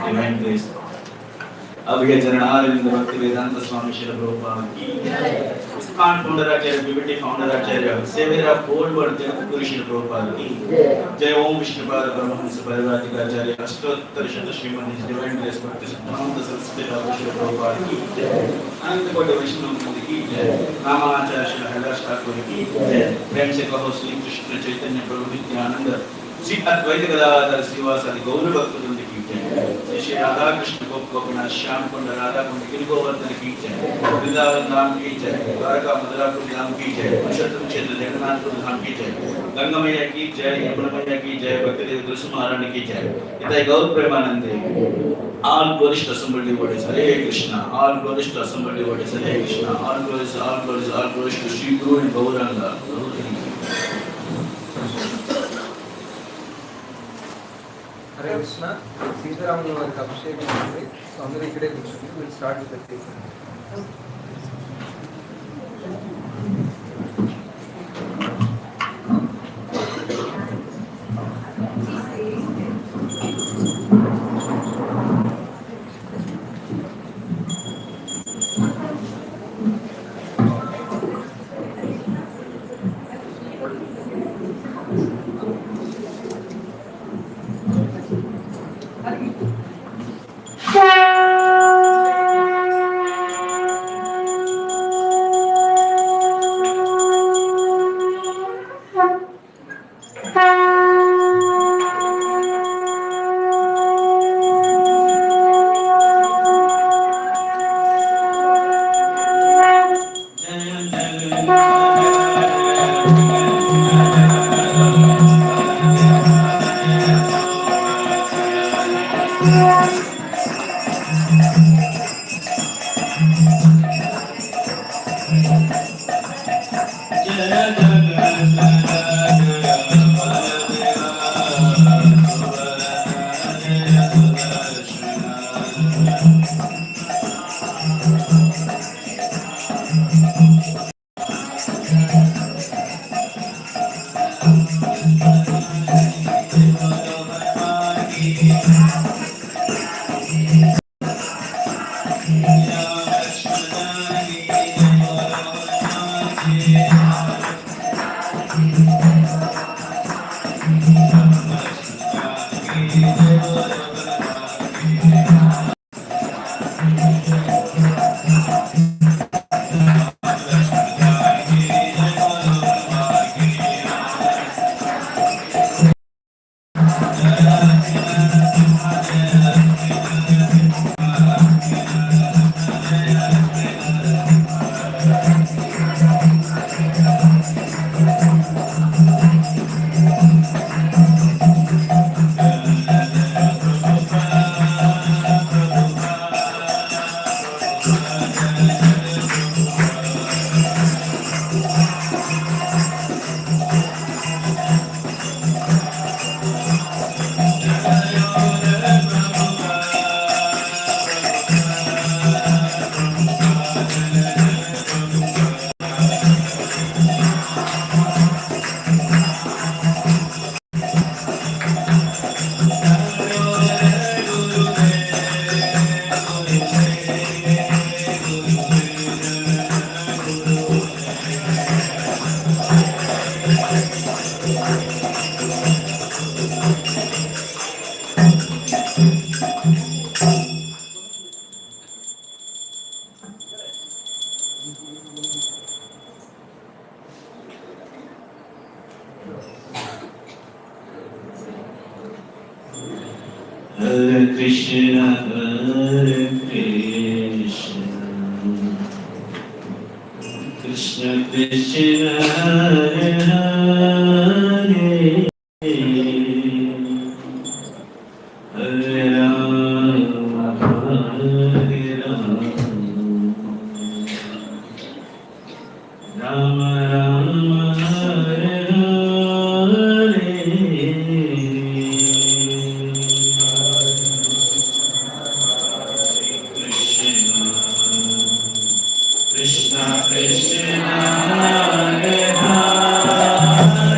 Divine grace. अभय चरणारविंद भक्ति वेदांत स्वामी श्री प्रभुपाद की कान founder आचार्य BBT founder आचार्य सेवेरा board version गुरु श्री प्रभुपाद की जय ओम विष्णुपाद परमहंस परिव्राजकाचार्य अष्टोत्तर शत श्रीमद् डिवाइन ग्रेस भक्ति सिद्धांत सरस्वती ठाकुर श्री प्रभुपाद की अनंत कोटि वैष्णव वृंद की रामाचार्य श्री हरिदास ठाकुर की प्रेम से कहो श्री कृष्ण चैतन्य प्रभु नित्यानंद श्री अद्वैत गदाधर श्रीवासादि गौर भक्त वृंद की श्री राधा कृष्ण गोपीनाथ श्याम कुंड राधा कुंड गिरिगोवर्धन की जय, वृंदावन धाम की जय, द्वारका मथुरापुर धाम की जय, पुरुषोत्तम क्षेत्र जगन्नाथपुर धाम की जय, गंगा मैया की जय, यमुना मैया की जय, भक्तिदेव तुलसी महारानी की जय, इतना गौर प्रेमानंदे। All glories to assembled devotees, Hare Krishna. All glories to assembled devotees, Hare Krishna. All glories to Sri Guru and Gauranga. Hare Krishna. Sita Navami abhishekam ఉంది. సో అందరూ ఇక్కడే కూర్చోండి. We'll start with the treatment. Krishna Krishna Hare Hare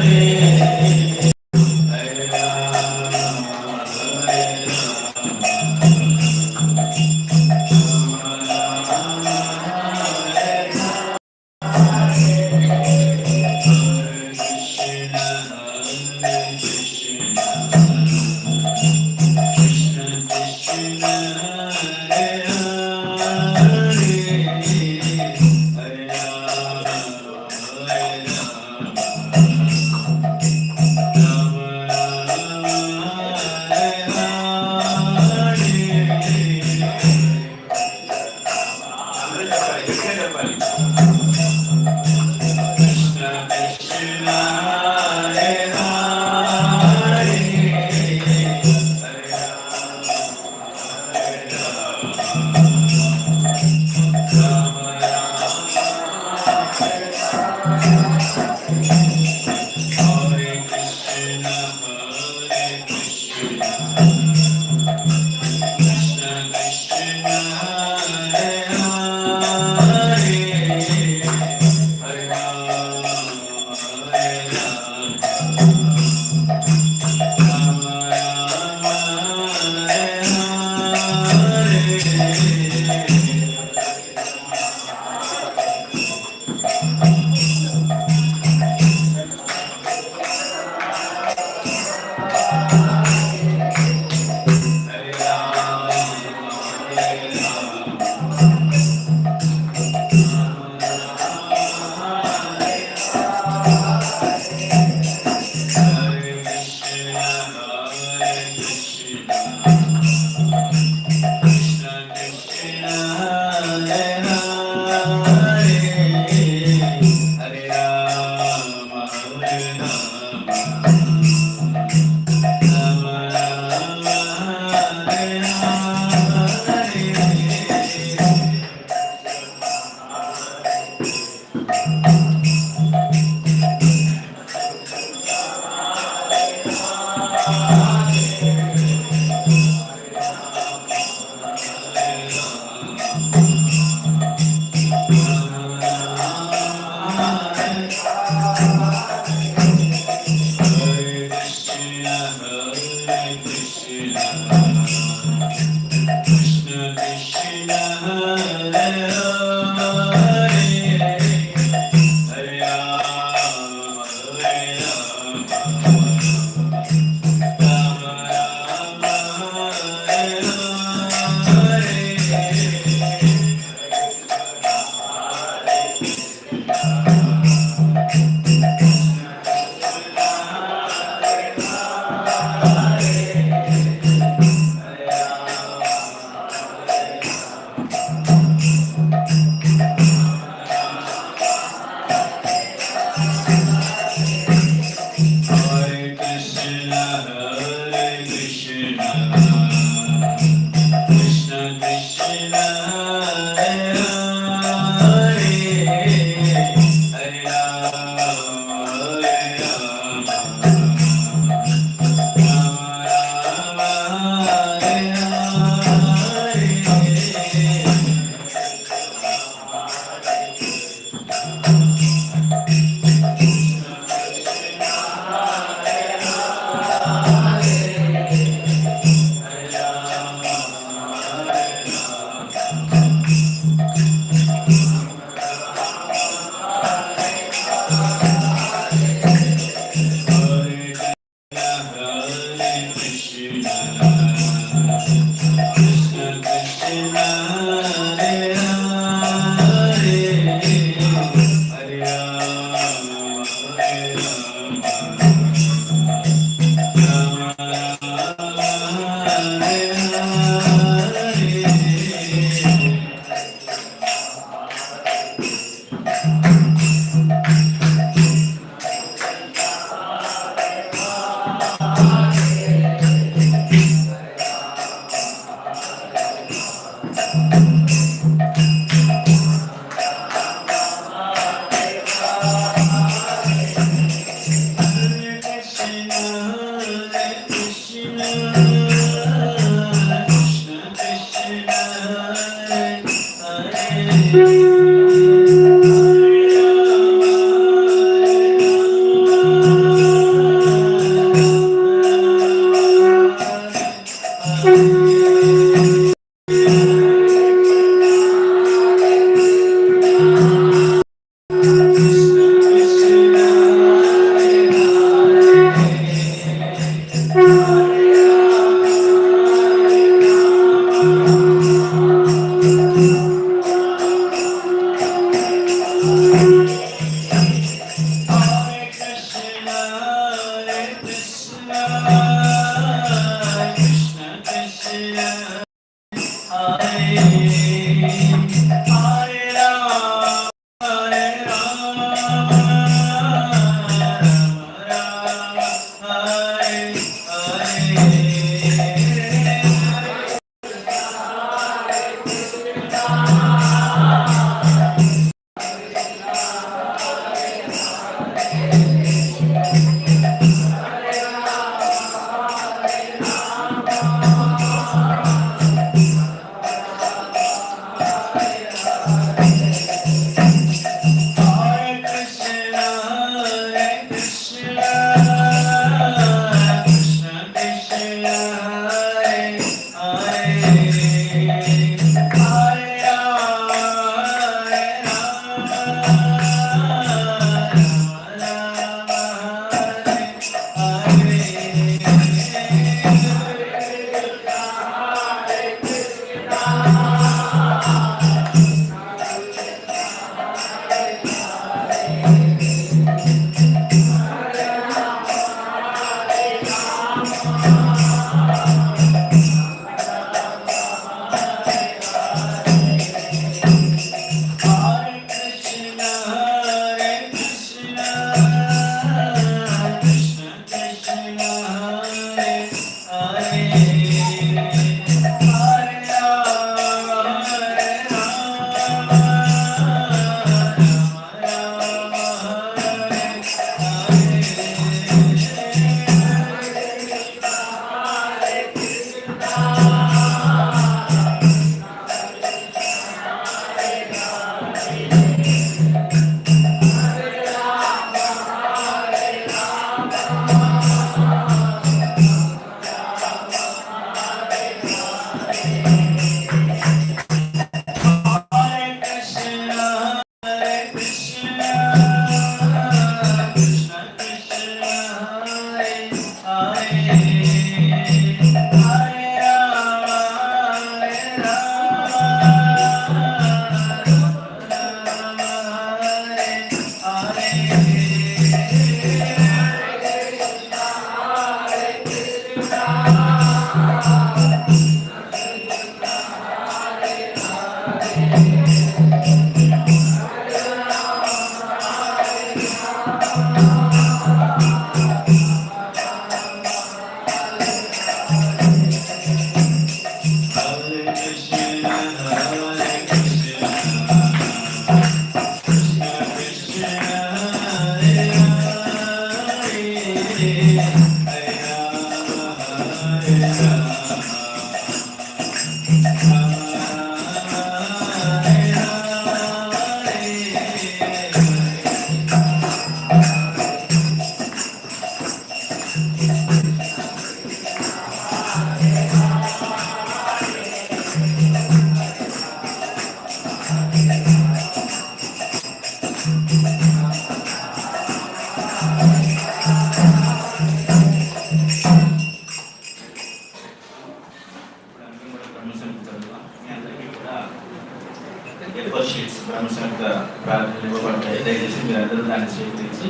దయచేసి మీరు అందరూ దాన్ని స్వీకరించి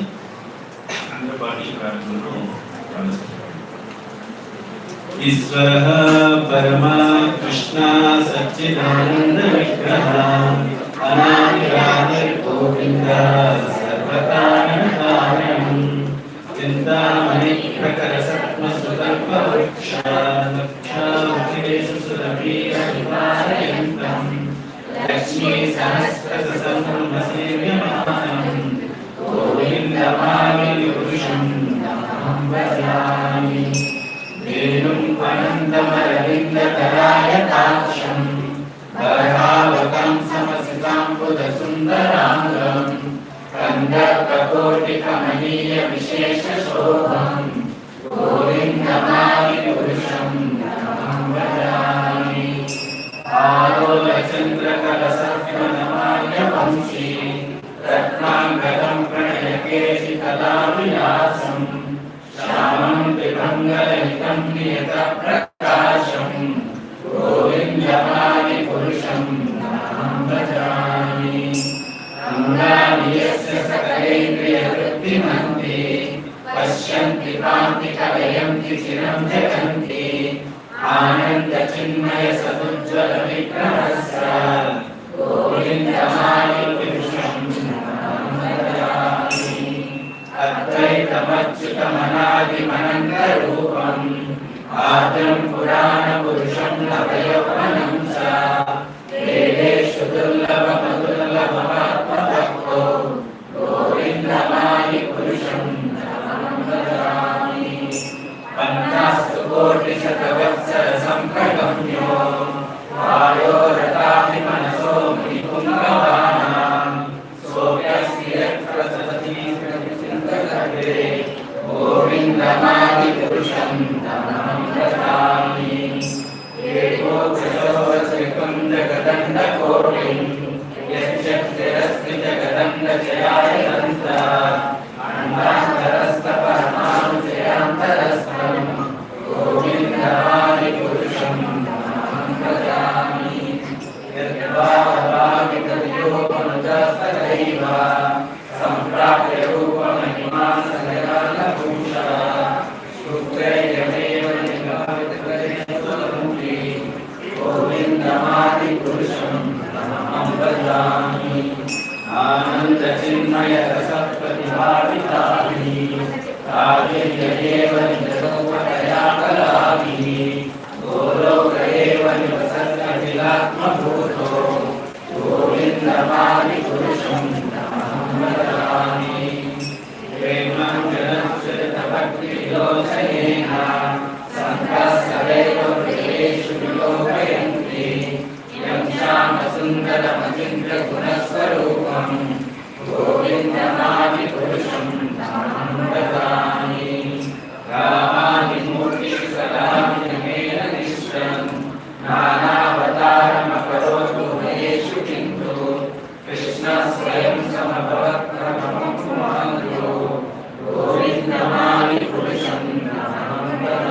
అందరూ పాటు ఈ ప్రార్థనను ఈశ్వర పరమా కృష్ణ సచ్చిదానంద విగ్రహ అనాది గోవింద సర్వకారణం చింతామణి ప్రకర సత్మ సుకల్ప వృక్ష లక్ష్మీ సహస్రసంసేవ్యమానం గోవిందమామి పురుషం నమః భజామి వేణుం అనంతమరవిందకరాయతాక్షం వరహావకం సమసితాంబుధసుందరాంగం కందర్పకోటికమనీయ విశేషశోభం గోవిందమామి పురుషం నమః భజామి ఆలోలచంద్రకలసత్వనమాయ వంశీ రత్నాంగదం ప్రణయకేశి కళావిలాసం శ్యామం త్రిభంగలలితం నియత ప్రకాశం గోవిందమామి పురుషం నమః భజామి అంగాని యస్య సకలేంద్రియవృత్తిమంతే పశ్యంతి కాంతి కలయంతి చిరం జగంతి ఆనంద చిన్మయ సదుజ్వల విగ్రహస్య గోవిందమామి పురుషం నమః భజామి అద్వైతమచ్యుతమనాదిమనంత రూపం ఆద్యం పురాణ పురుషం నవయౌవనం చ వేదేషు దుర్లభమదుర్లభమాత్మతత్తో గోవిందమామి పురుషం నమః భజామి పంచాస్తు కోటి శతవత్సర సంప్రగమ్యో వాయోరతామి మనసో మునిపుంగవానాం సోప్యస్తి యత్ర సతీ చింతకతే గోవిందమామి పురుషం నమః భజామి ఏకోక్షోరత్రికం జగదండ కోటిం యశ్చక్రస్తి జగదండ జయాయంత అండాంతరస్థ పరమాణు జయాంతరస్థం గోవిందమామి పురుషం నమః భజామి యద్భావామి తద్యోపనుజస్తదైవ సంప్రాప్య రూపమహిమా సగరాలభూషా శుక్రైర్యమేవ నిగమితకరిష్వరూపీ గోవిందమామి పురుషం నమః భజామి ఆనంద చిన్మయ రసప్రతిభావితాభి కావ్యయేవ నిజరూపతయా కళాభి గోలోకయేవ నివసత్యఖిలాత్మభూతో గోవిందమామి పురుషం నమః భజామి ప్రేమం జనశ్చరితభక్తివిలోచనేన సంతః సదైవ హృదయేషు విలోకయంతి యం శ్యామసుందరమచింద్రగుణస్వరూపం గోవిందమామి పురుషం నమః భజామి రామాని మూర్తిషు సదామి మేన నిశ్చయం నానావతారమకరోతు హయేషు కింటు కృష్ణ స్వయం సమభవత్ ప్రమమో గోవిందమామి పురుషం నమః భజామి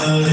Hare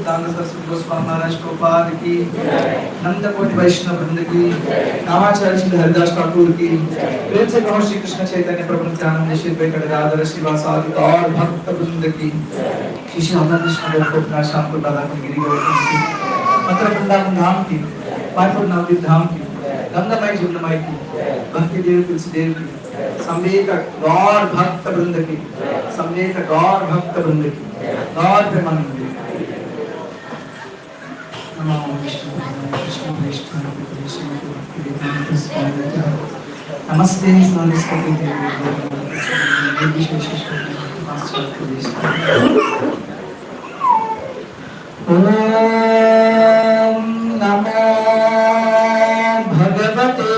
सच्चिदानंद सरस्वती गोस्वामी महाराज प्रभुपाद की, नंद कोटि वैष्णव वृंद की, नामाचार्य श्री हरिदास ठाकुर की, प्रेम से कहो श्री कृष्ण चैतन्य प्रभु नित्यानंद श्री द्वैत गदाधर श्रीवासादि गौर भक्त वृंद की, श्री श्री अमृत कृष्ण गोपनाथ श्याम को दादा की गिरी गोवर्धन की, मथुरा वृंदावन धाम की, मायपुर नवदीप धाम की, गंगामय जमुनामय की, भक्ति देव तुलसी देव की, संवेद गौर भक्त वृंद की, संवेद गौर भक्त वृंद की, गौर प्रेमानंद की। नमो विष्णुपादाय कृष्णप्रेष्ठाय कृष्णाय भक्तिवेदांत स्वामी नमस्ते सरस्वती देवी ओम नमो भगवते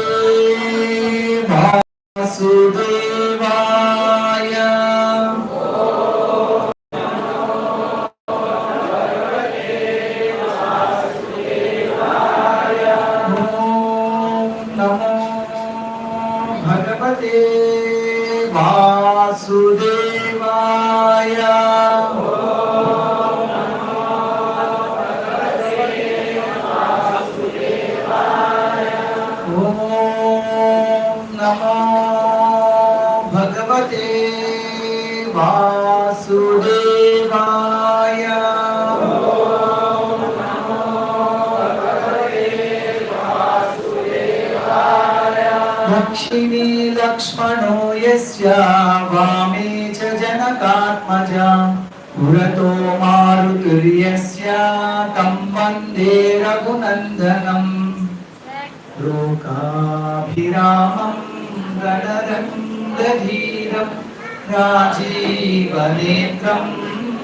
वासुदेवाय। भगवते वासुदेवाय। ओम नमो भगवते वासुदेवाय। दक्षिणे लक्ष्मणो यस्य वामे च जनकात्मजा पुरतो मारुतिर्यस्य तं वन्दे रघुनन्दनम् लोकाभिरामं गणरङ्गधीरं राजीवनेत्रं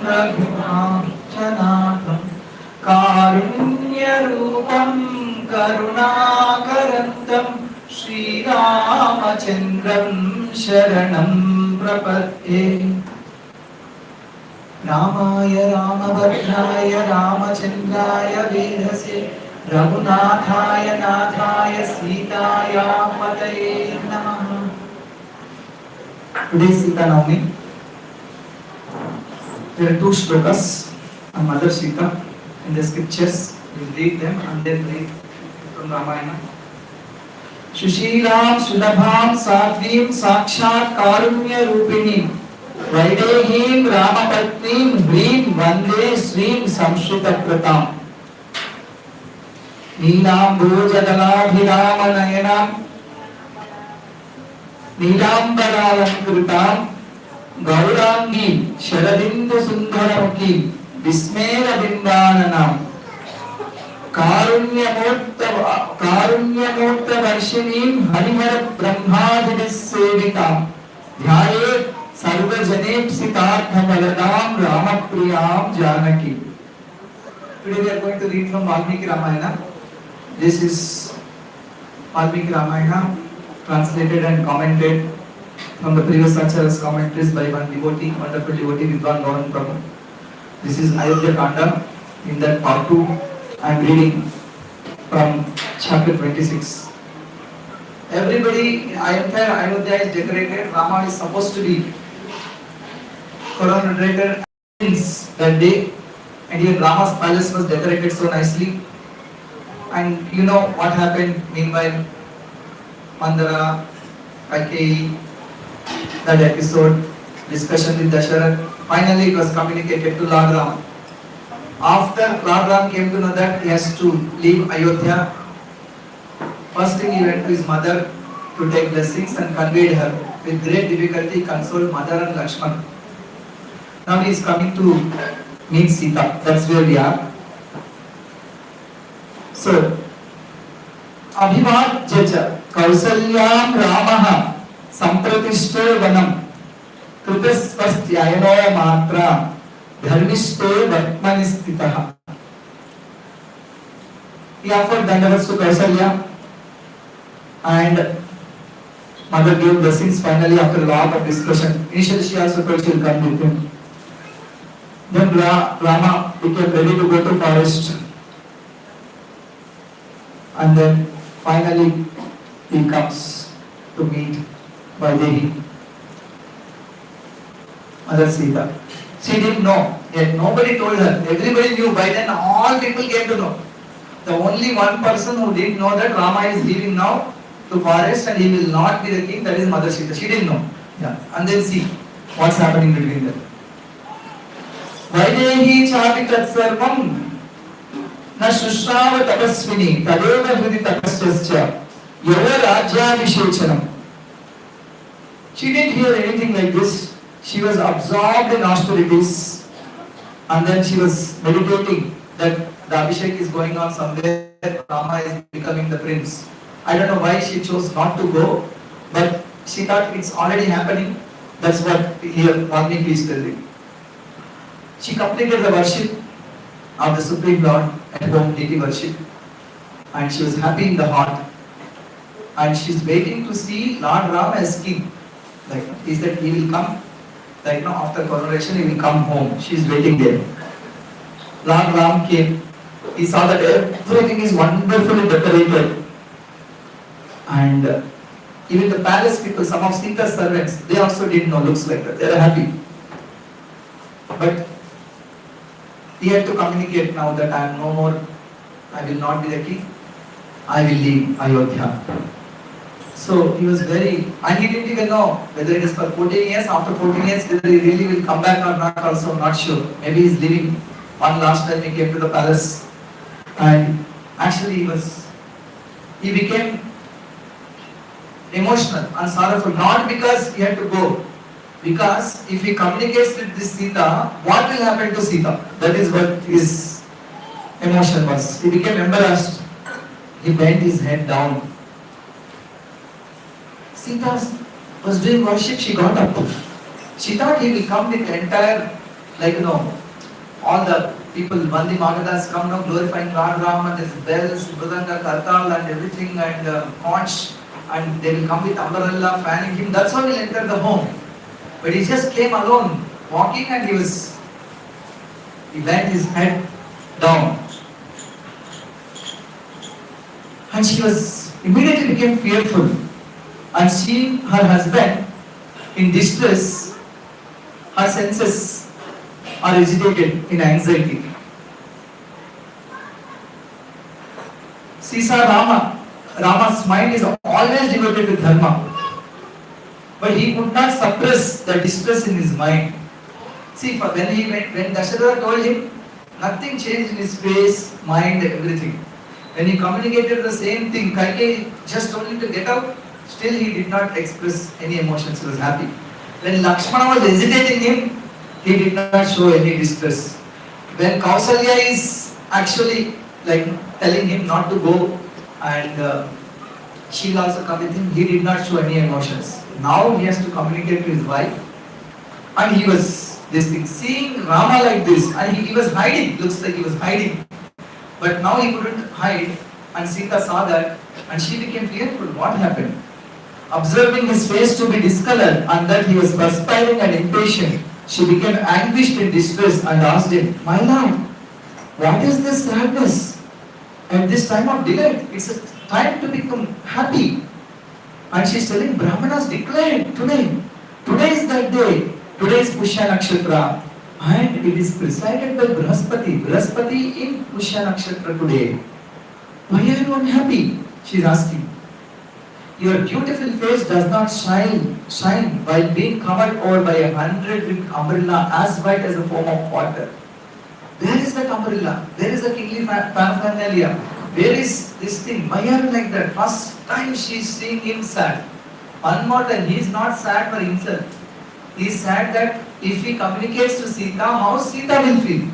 रघुनाथं कारुण्यरूपं करुणाकरन्तं श्रीरामचन्द्रं शरणं प्रपद्ये। रामाय रामभद्राय रामचन्द्राय वेधसे रघुनाथाय नाथाय सीताय पतये नमः। Today is Sita Navami. There are two shlokas on Mother Sita in the scriptures. We will read them and then read from Ramayana. Shushilam Sudabham Satvim Sakshat Karunya Rupinim Vaidehim Ramapatnim Hrim Vande Srim Samshrita Pratam नीलाम्बोजदलाभिरामनयनां नीलाम्बरालङ्कृतां गौराङ्गीं शरदिन्दुसुन्दरमुखीं विस्मेरबिम्बाननां कारुण्यमूर्तवर्षिणीं हरिहरब्रह्मादिभिस्सेवितां ध्यायेत् सर्वजनेप्सितार्थफलदां रामप्रियां Janaki. Today we are going to read from Valmiki Ramayana. This is Valmiki Ramayana, translated and commented from the previous Acharya's commentaries by one devotee, wonderful devotee, Vidwan Gavan Prabhu. This is Ayodhya Kanda. In that part 2, I am reading from chapter 26. Everybody, entire Ayodhya is decorated. Rama is supposed to be coronated that day, and even Rama's palace was decorated so nicely. And you know what happened meanwhile? Mandara, Kaikeyi, that episode, discussion with Dasharatha. Finally it was communicated to Lord Rama. After Lord Rama came to know that he has to leave Ayodhya, first thing he went to his mother to take blessings and conveyed her. With great difficulty consoled mother and Lakshman. Now he is coming to meet Sita. That's where we are. So, Abhivadyaj Kausalyam Ramaha Sampratishthe Vanam Kritasvastyayano Matra Dharmishte Vatmanistitaha. He offered dandavats to Kausalya and mother gave blessings. Finally, after a lot of discussion, initially she also told she will come with him. Then Rama became ready to go to forest. And then finally he comes to meet Vaidehi, Mother Sita. She didn't know. Yet nobody told her. Everybody knew. By then all people came to know. The only one person who didn't know that Rama is leaving now to forest and he will not be the king, that is Mother Sita. She didn't know. Yeah. And then see what's happening between them. Vaidehi chapi tat sarvam na shushrava tapasvini tadeva hridi tapasyascha yava rajyabhishechanam. She didn't hear anything like this. She was absorbed in austerities and then she was meditating that the Abhishek is going on somewhere, Rama is becoming the prince. I don't know why she chose not to go, but she thought it's already happening. That's what here Valmiki is telling. She completed the worship of the Supreme Lord at home, deity worship, and she was happy in the heart. And she's waiting to see Lord Ram as king. Like, is that he will come? Like now, after coronation, he will come home. She is waiting there. Lord Ram came. He saw that everything is wonderfully decorated. And even the palace people, some of Sita's servants, they also didn't know looks like that. They are happy. But he had to communicate now that I am no more, I will not be the king. I will leave Ayodhya. So he was very, and he didn't even know whether it is for 14 years, after 14 years, whether he really will come back or not, also not sure. Maybe he's leaving. One last time he came to the palace and actually he became emotional and sorrowful, not because he had to go, because if he communicates with this Sita, what will happen to Sita? That is what his emotion was. He became embarrassed. He bent his head down. Sita was doing worship, she got up. She thought he will come with the entire, all the people, Vandi Magadas come now glorifying Lord Ram and his bells, Budanga, Kartal and everything and conch, and they will come with umbrella fanning him. That's how he'll enter the home. But he just came alone, walking, and he bent his head down. And she immediately became fearful. And seeing her husband in distress, her senses are agitated in anxiety. She saw Rama's mind is always devoted to dharma. But he could not suppress the distress in his mind. See, when Dasharatha told him, nothing changed in his face, mind, everything. When he communicated the same thing, Kaikeyi just told him to get out. Still he did not express any emotions, he was happy. When Lakshmana was hesitating him, he did not show any distress. When Kausalya is actually telling him not to go and she will also come with him, he did not show any emotions. Now he has to communicate to his wife and he was seeing Rama like this and he was hiding, looks like he was hiding. But now he couldn't hide and Sita saw that and she became fearful. What happened? Observing his face to be discolored and that he was perspiring and impatient, she became anguished in distress and asked him, "My lord, what is this sadness at this time of delight? It's a time to become happy." And she is telling, Brahmanas declared today. Today is that day. Today is Pushya Nakshatra. And it is presided by Brahaspati. Brahaspati in Pushya Nakshatra today. Why are you unhappy? She is asking. Your beautiful face does not shine while being covered over by 100 big umbrella as white as a foam of water. Where is that umbrella? Where is the kingly paraphernalia? Where is this thing? Why are you like that? First time she is seeing him sad. One more time, he is not sad for himself. He is sad that if he communicates to Sita, how Sita will feel.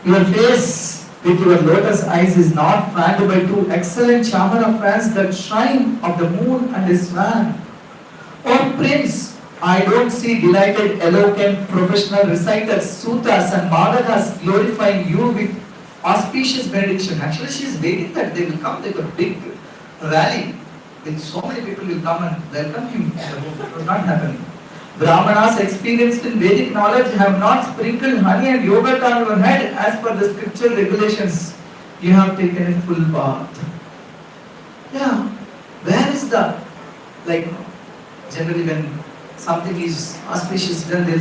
Your face with your lotus eyes is not fanned by two excellent charmer of France, that shrine of the moon and the swan. Oh Prince, I don't see delighted, eloquent, professional reciters, sutras and madhakas glorifying you with auspicious benediction. Actually, she is waiting that they will come. They have a big rally with so many people will come and welcome him. It was not happening. Brahmanas experienced in Vedic knowledge have not sprinkled honey and yogurt on your head as per the scriptural regulations. You have taken a full bath. Yeah. Where is the, generally when something is auspicious, then they'll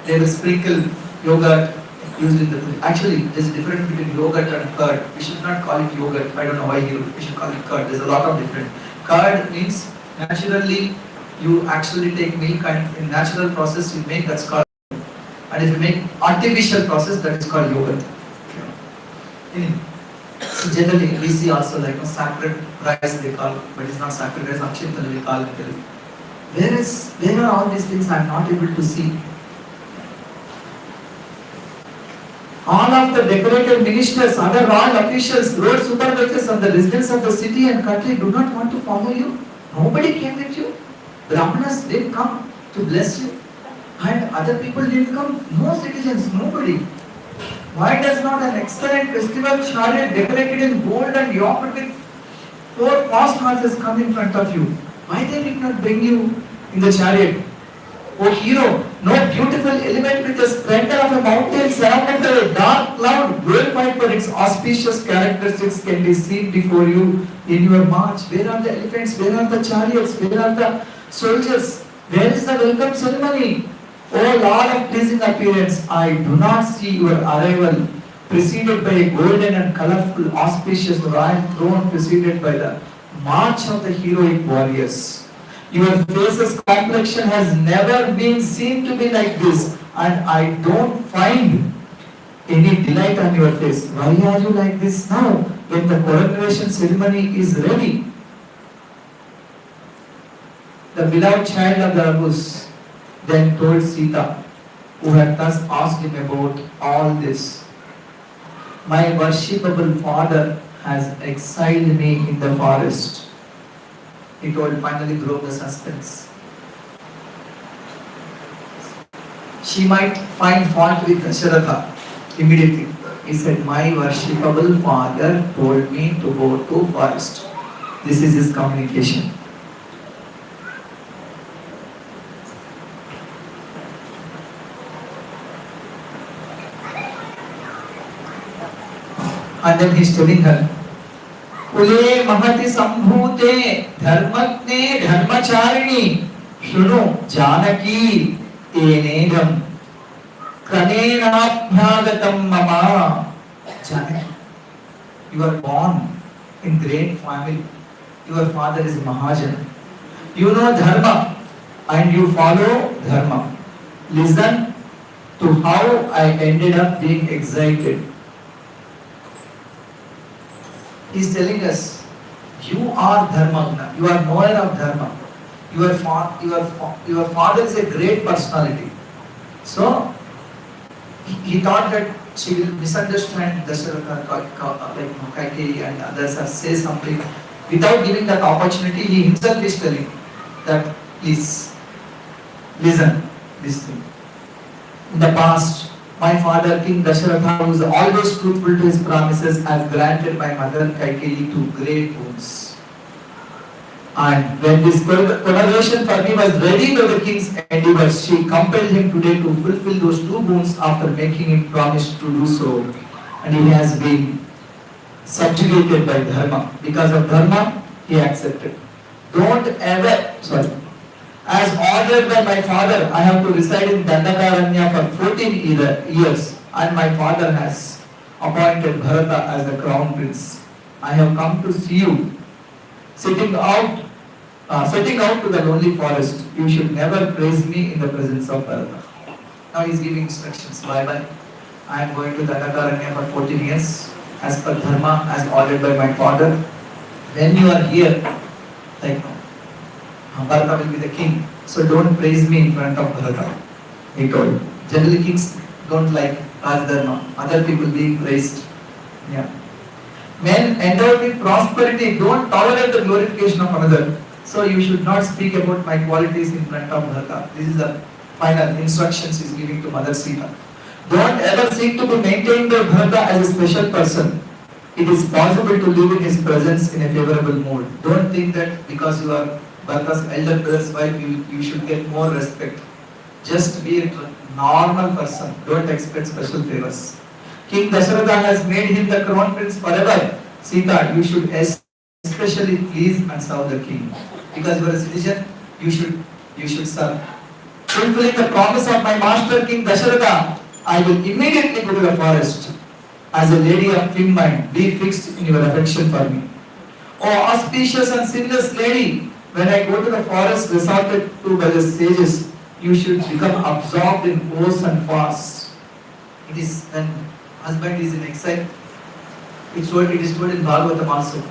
they will sprinkle yogurt used in the food. Actually, there's a difference between yogurt and curd. We should not call it yogurt. I don't know why we should call it curd. There's a lot of different. Curd means naturally you actually take milk and in natural process you make, that's called. And if you make artificial process, that is called yogurt. So generally we see also like sacred rice they call, but it's not sacred rice, Akshintala we call it. Where are all these things I am not able to see? All of the decorated ministers, other royal officials, road supervisors and the residents of the city and country do not want to follow you. Nobody came with you. Brahmanas didn't come to bless you. And other people didn't come. No citizens, nobody. Why does not an excellent festival chariot decorated in gold and yoked with 4 fast horses come in front of you? Why they did not bring you in the chariot? O hero, no beautiful element with the splendor of a mountain surrounded by a dark cloud, glorified for its auspicious characteristics, can be seen before you in your march. Where are the elephants? Where are the chariots? Where are the soldiers? Where is the welcome ceremony? O Lord of pleasing appearance, I do not see your arrival preceded by a golden and colorful, auspicious royal throne, preceded by the march of the heroic warriors. Your face's complexion has never been seen to be like this, and I don't find any delight on your face. Why are you like this now, when the coronation ceremony is ready? The beloved child of the Agus then told Sita, who had thus asked him about all this, my worshipable father has exiled me in the forest. He told, finally broke the suspense. She might find fault with Dasharatha immediately. He said, my worshipable father told me to go to forest. This is his communication. And then he's telling her, कुले महति संभूते धर्मज्ञे धर्मचारिणी शृणु जानकी एनेदं क्रनेनाभ्यागतं मम. Janaki, you are born in great family. Your father is Mahajan. You know dharma and you follow dharma. Listen to how I ended up being excited. He is telling us, you are dharmagna, you are knower of dharma. Your father is a great personality. So, he thought that she will misunderstand Dasharatha, like Kaikeyi and others, or say something. Without giving that opportunity, he himself is telling that, please, listen, this thing. In the past, my father, King Dasharatha, who is always truthful to his promises, has granted my mother Kaikeyi 2 great boons. And when this coronation for me was ready by the king's endeavors, she compelled him today to fulfill those 2 boons after making him promise to do so. And he has been subjugated by dharma. Because of dharma, he accepted. As ordered by my father, I have to reside in Dandakaranya for 14 years, and my father has appointed Bharata as the crown prince. I have come to see you, setting out to the lonely forest. You should never praise me in the presence of Bharata. Now he is giving instructions. Bye. I am going to Dandakaranya for 14 years, as per dharma, as ordered by my father. When you are here, like Bharata will be the king, so don't praise me in front of Bharata, he told. Generally kings don't like Rajadharma, other people being praised. Yeah. Men endowed with prosperity don't tolerate the glorification of another. So you should not speak about my qualities in front of Bharata. This is the final instructions he is giving to Mother Sita. Don't ever seek to be maintained by Bharata as a special person. It is possible to live in his presence in a favorable mood. Don't think that because you are Bharata's elder brother's wife, you should get more respect. Just be a normal person. Don't expect special favors. King Dasharatha has made him the crown prince forever. Sita, you should especially please and serve the king. Because you are a citizen, you should you should serve. Fulfilling the promise of my master King Dasharatha, I will immediately go to the forest. As a lady of thin mind, be fixed in your affection for me. O auspicious and sinless lady, when I go to the forest resorted to by the sages, you should become absorbed in oaths and fasts. It is when husband is in exile. It is told in Bhagavatam also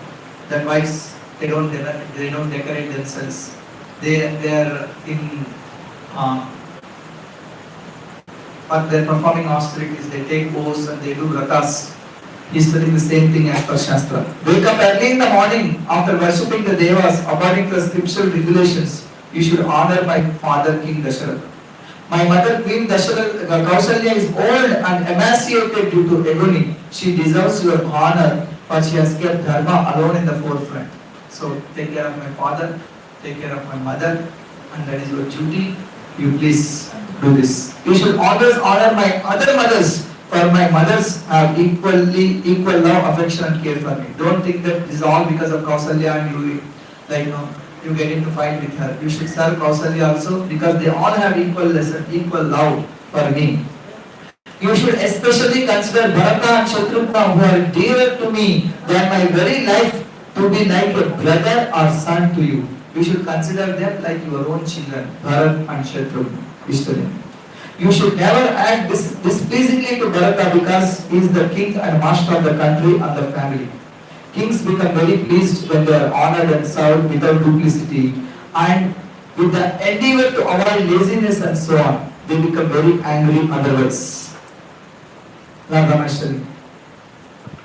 that wives they don't decorate themselves. They are in but they're performing austerities. They take oaths and they do vratas. He's telling the same thing as per Shastra. Wake up early in the morning after worshipping the devas according to the scriptural regulations. You should honor my father King Dasharatha. My mother Queen Dasharatha Kausalya is old and emaciated due to agony. She deserves your honor, but she has kept dharma alone in the forefront. So take care of my father, take care of my mother, and that is your duty. You please do this. You should always honor my other mothers, for my mothers have equal love, affection and care for me. Don't think that this is all because of Kausalya and you get into fight with her. You should serve Kausalya also because they all have equal love for me. You should especially consider Bharata and Shatrugna who are dearer to me than my very life to be like a brother or son to you. You should consider them like your own children, Bharat and Shatrugna. You should never act displeasingly to Bharata because he is the king and master of the country and the family. Kings become very pleased when they are honored and served without duplicity and with the endeavor to avoid laziness and so on. They become very angry otherwise. Lord Rameshwari.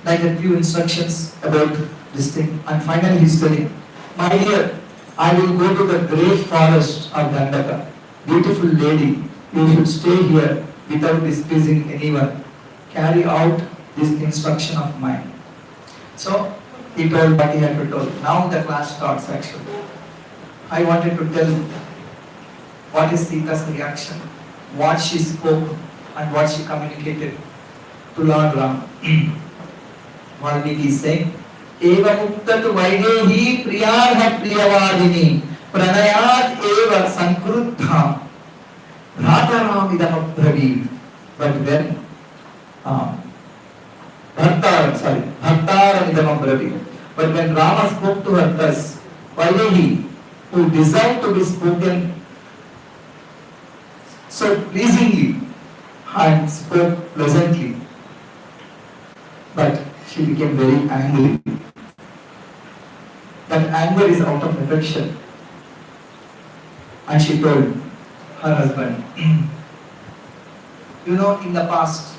Like a few instructions about this thing. And finally he is telling, my dear, I will go to the great forest of Dandaka. Beautiful lady, you should stay here without displeasing anyone. Carry out this instruction of mine. So he told what he had to tell. Now the class starts actually. I wanted to tell what is Sita's reaction, what she spoke and what she communicated to Lord Ram. Valmiki is saying, Eva muktatu vaidehi priyarha priyavadini pranayat eva sankruddha bhrataram idam abhravid. But when Bhartaram idam abhravid. But when Rama spoke to her thus, Vaidehi, who deserved to be spoken so pleasingly and spoke pleasantly, but she became very angry. That anger is out of affection. And she told her husband, you know, in the past,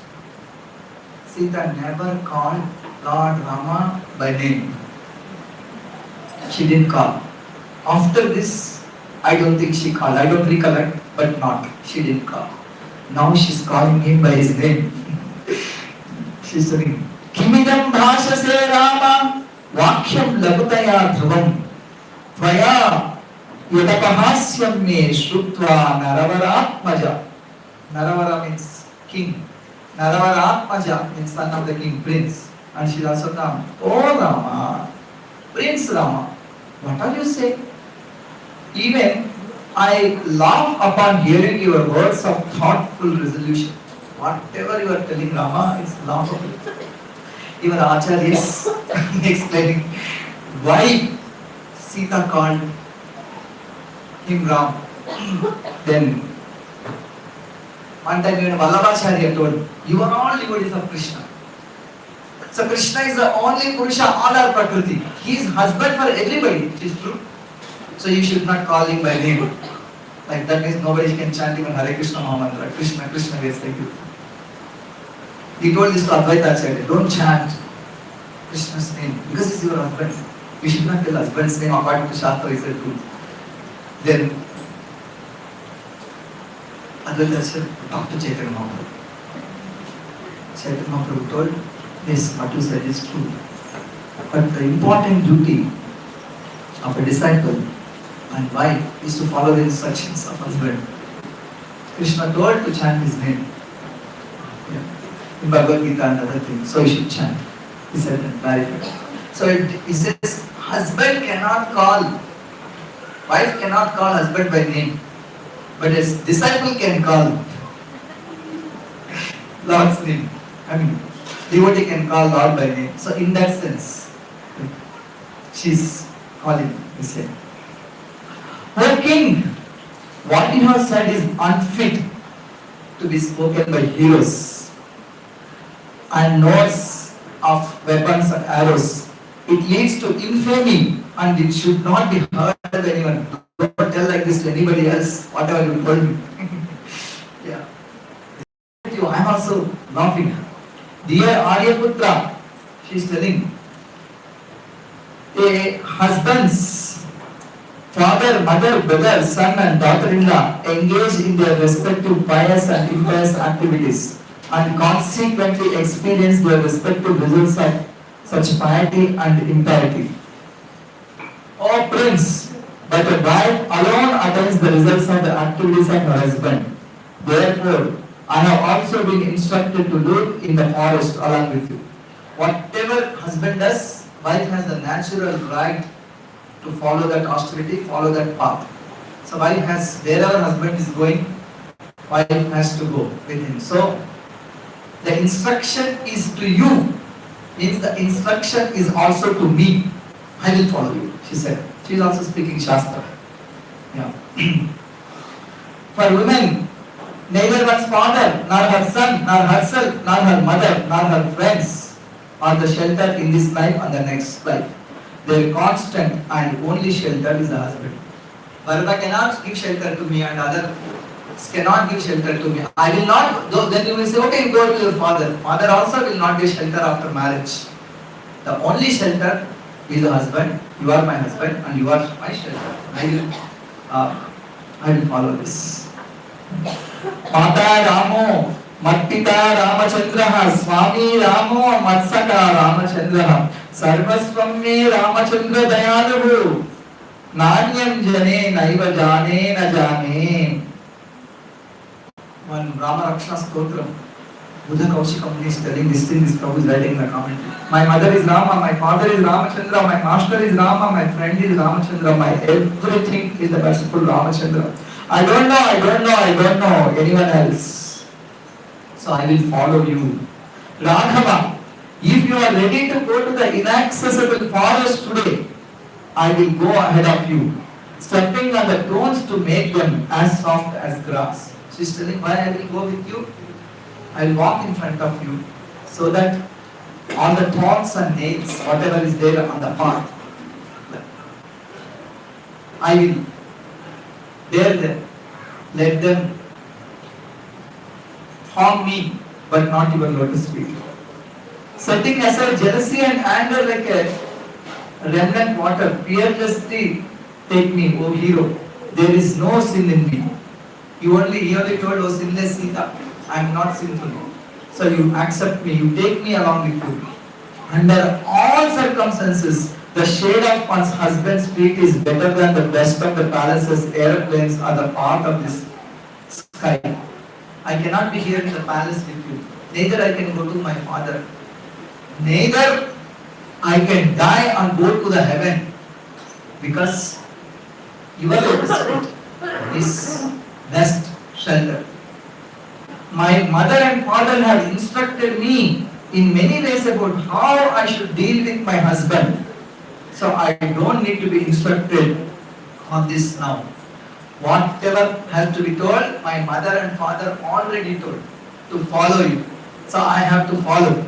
Sita never called Lord Rama by name. She didn't call. After this, I don't think she called. I don't recollect, but not. She didn't call. Now she's calling him by his name. She's saying, Kimidam bhashase Rama Vakyam lagutaya dhruvam Tvaya yadapahasyam me shrutva naravaratmaja. Naravara means king. Naravaratmaja means son of the king, prince. And she also come, oh Rama, Prince Rama, what are you saying? Even I laugh upon hearing your words of thoughtful resolution. Whatever you are telling Rama, it's laughable. Even Acharyas explaining why Sita called him Ram. Then one time even Vallabhacharya told, you are all devotees of Krishna. So Krishna is the only Purusha, all are Prakriti. He is husband for everybody, it is true. So you should not call him by name. Like that means nobody can chant even Hare Krishna Mahamantra. Krishna, Krishna is like you. He told this to Advaita Acharya, don't chant Krishna's name because he's your husband. You should not tell husband's name according to Shastra is the truth. Then Advaita Acharya talked to Chaitanya Mahaprabhu. Chaitanya Mahaprabhu told, yes, what you said is true. But the important duty of a disciple and wife is to follow the instructions of husband. Krishna told to chant his name. In Bhagavad Gita and other things. So you should chant. He said that clarified. So he says, husband cannot call, wife cannot call husband by name. but a disciple can call Lord's name. I mean, devotee can call Lord by name. So in that sense, she's calling this name. O king, what you have said is unfit to be spoken by heroes and notes of weapons and arrows. It leads to infamy and it should not be heard by anyone. Don't tell like this to anybody else, whatever you told me. Yeah. I am also laughing. Dear Aryaputra, she is telling, a husband's father, mother, brother, son and daughter-in-law engage in their respective pious and impious activities and consequently experience their respective results of such piety and impiety. O prince, but a wife alone attains the results of the activities of her husband. Therefore, I have also been instructed to live in the forest along with you. Whatever husband does, wife has the natural right to follow that austerity, follow that path. So wife has, wherever husband is going, wife has to go with him. So the instruction is to you, means the instruction is also to me. I will follow you, she said. She is also speaking Shastra. Yeah. For women, neither one's father, nor her son, nor herself, nor her mother, nor her friends are the shelter in this life and the next life. Their constant and only shelter is the husband. Bharata cannot give shelter to me and others cannot give shelter to me. I will not, then you will say, okay, you go to your father. Father also will not give shelter after marriage. The only shelter is the husband. You are my husband and you are my shelter. I will follow this. Mata Ramo, Mattita Ramachandraha, Swami Ramo, Matsaka Ramachandraha, Sarvaswami Ramachandra Dayalu, Nanyam Jane, Naiva Jane, Najane. One Rama Rakshana Stotram, Buddha Kaushikam is telling this thing, this Prabhu is writing in the comment. My mother is Rama, my father is Ramachandra, my master is Rama, my friend is Ramachandra, my everything is the merciful Ramachandra. I don't know anyone else. So I will follow you. Raghava, if you are ready to go to the inaccessible forest today, I will go ahead of you, stepping on the thorns to make them as soft as grass. She is telling why I will go with you. I will walk in front of you so that all the thorns and nails, whatever is there on the path, I will bear them. Let them harm me, but not even lotus feet. Setting aside jealousy and anger like a remnant water, fearlessly take me, O hero. There is no sin in me. He only told, O sinless Sita, I am not sinful. So you accept me, you take me along with you. Under all circumstances, the shade of one's husband's feet is better than the best of the palaces, airplanes, or the part of this sky. I cannot be here in the palace with you. Neither I can go to my father. Neither I can die and go to the heaven. Because your lotus feet is best shelter. My mother and father have instructed me in many ways about how I should deal with my husband. So I don't need to be instructed on this now. Whatever has to be told, my mother and father already told to follow you. So I have to follow.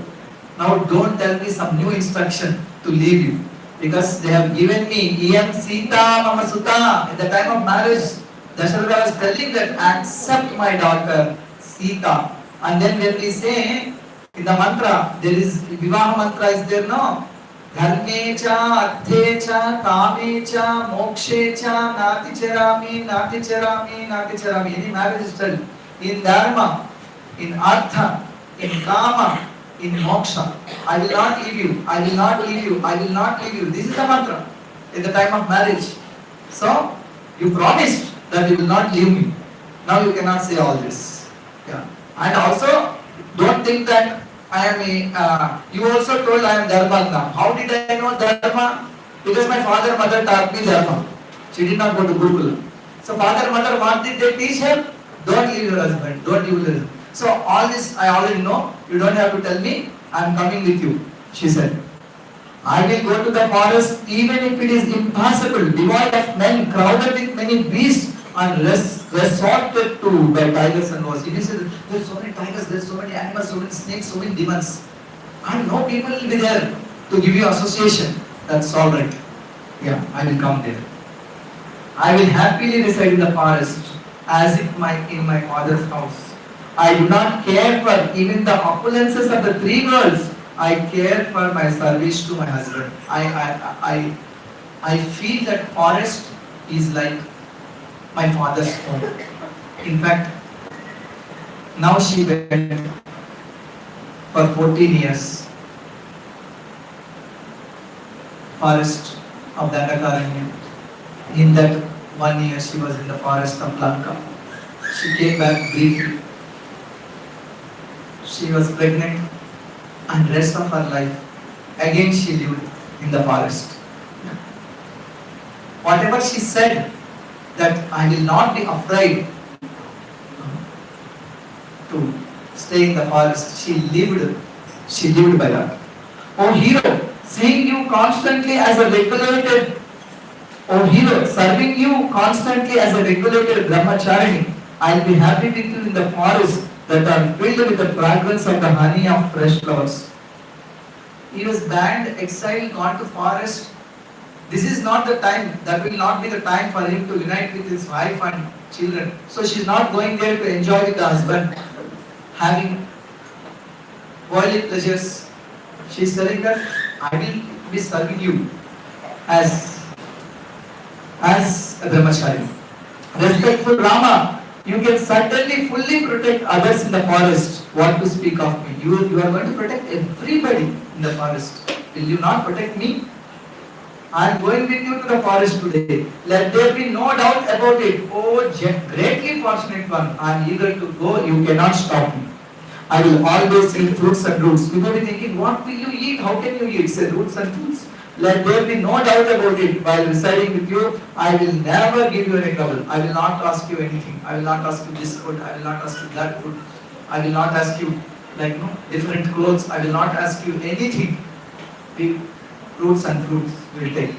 Now don't tell me some new instruction to leave you. Because they have given me Iyam Sita Mama Sutta. At the time of marriage, Dasharatha was telling that accept my daughter Sita. And then when we say in the mantra, there is Vivaha mantra is there, no? Dharmecha, Arthecha, Kamecha, Mokshecha, Naticherami, Naticherami, Naticherami. Any marriage is told in Dharma, in Artha, in Kama, in Moksha. I will not leave you, I will not leave you, I will not leave you. This is the mantra in the time of marriage. So, you promised that you will not leave me. Now you cannot say all this. Yeah. And also, don't think that I am you also told I am Dharmagna. How did I know Dharma? Because my father and mother taught me Dharma. She did not go to Gurukula. So father, mother, what did they teach her? Don't leave your husband, don't leave your husband. So all this I already know, you don't have to tell me, I am coming with you, she said. I will go to the forest even if it is impossible, devoid of men, crowded with many beasts and resorted to by tigers and wolves. It is there are so many tigers, there are so many animals, so many snakes, so many demons. And no people will be there to give you association. That's all right. Yeah, I will come there. I will happily reside in the forest as if in my father's house. I do not care for even the opulences of the three worlds. I care for my service to my husband. I feel that forest is like my father's home. In fact, now she went for 14 years. Forest of Dandakaranya. In that 1 year she was in the forest of Lanka. She came back briefly. She was pregnant and rest of her life again she lived in the forest. Whatever she said that I will not be afraid to stay in the forest, she lived by that. Oh hero, seeing you constantly as a regulated, oh hero, serving you constantly as a regulated brahmacharini, I'll be happy with you in the forest that are filled with the fragrance of the honey of fresh flowers. He was banned, exiled, gone to forest. This is not the time, that will not be the time for him to unite with his wife and children. So she's not going there to enjoy with the husband, having worldly pleasures. She's telling that I will be serving you as a brahmachari. Respectful Rama, you can certainly fully protect others in the forest. What to speak of me? You are going to protect everybody in the forest. Will you not protect me? I am going with you to the forest today. Let there be no doubt about it. Oh, greatly fortunate one. I am eager to go. You cannot stop me. I will always eat fruits and roots. You may be thinking, what will you eat? How can you eat? Say roots and fruits. Let there be no doubt about it. While residing with you, I will never give you any trouble. I will not ask you anything. I will not ask you this food. I will not ask you that food. I will not ask you different clothes. I will not ask you anything. The roots and fruits will take.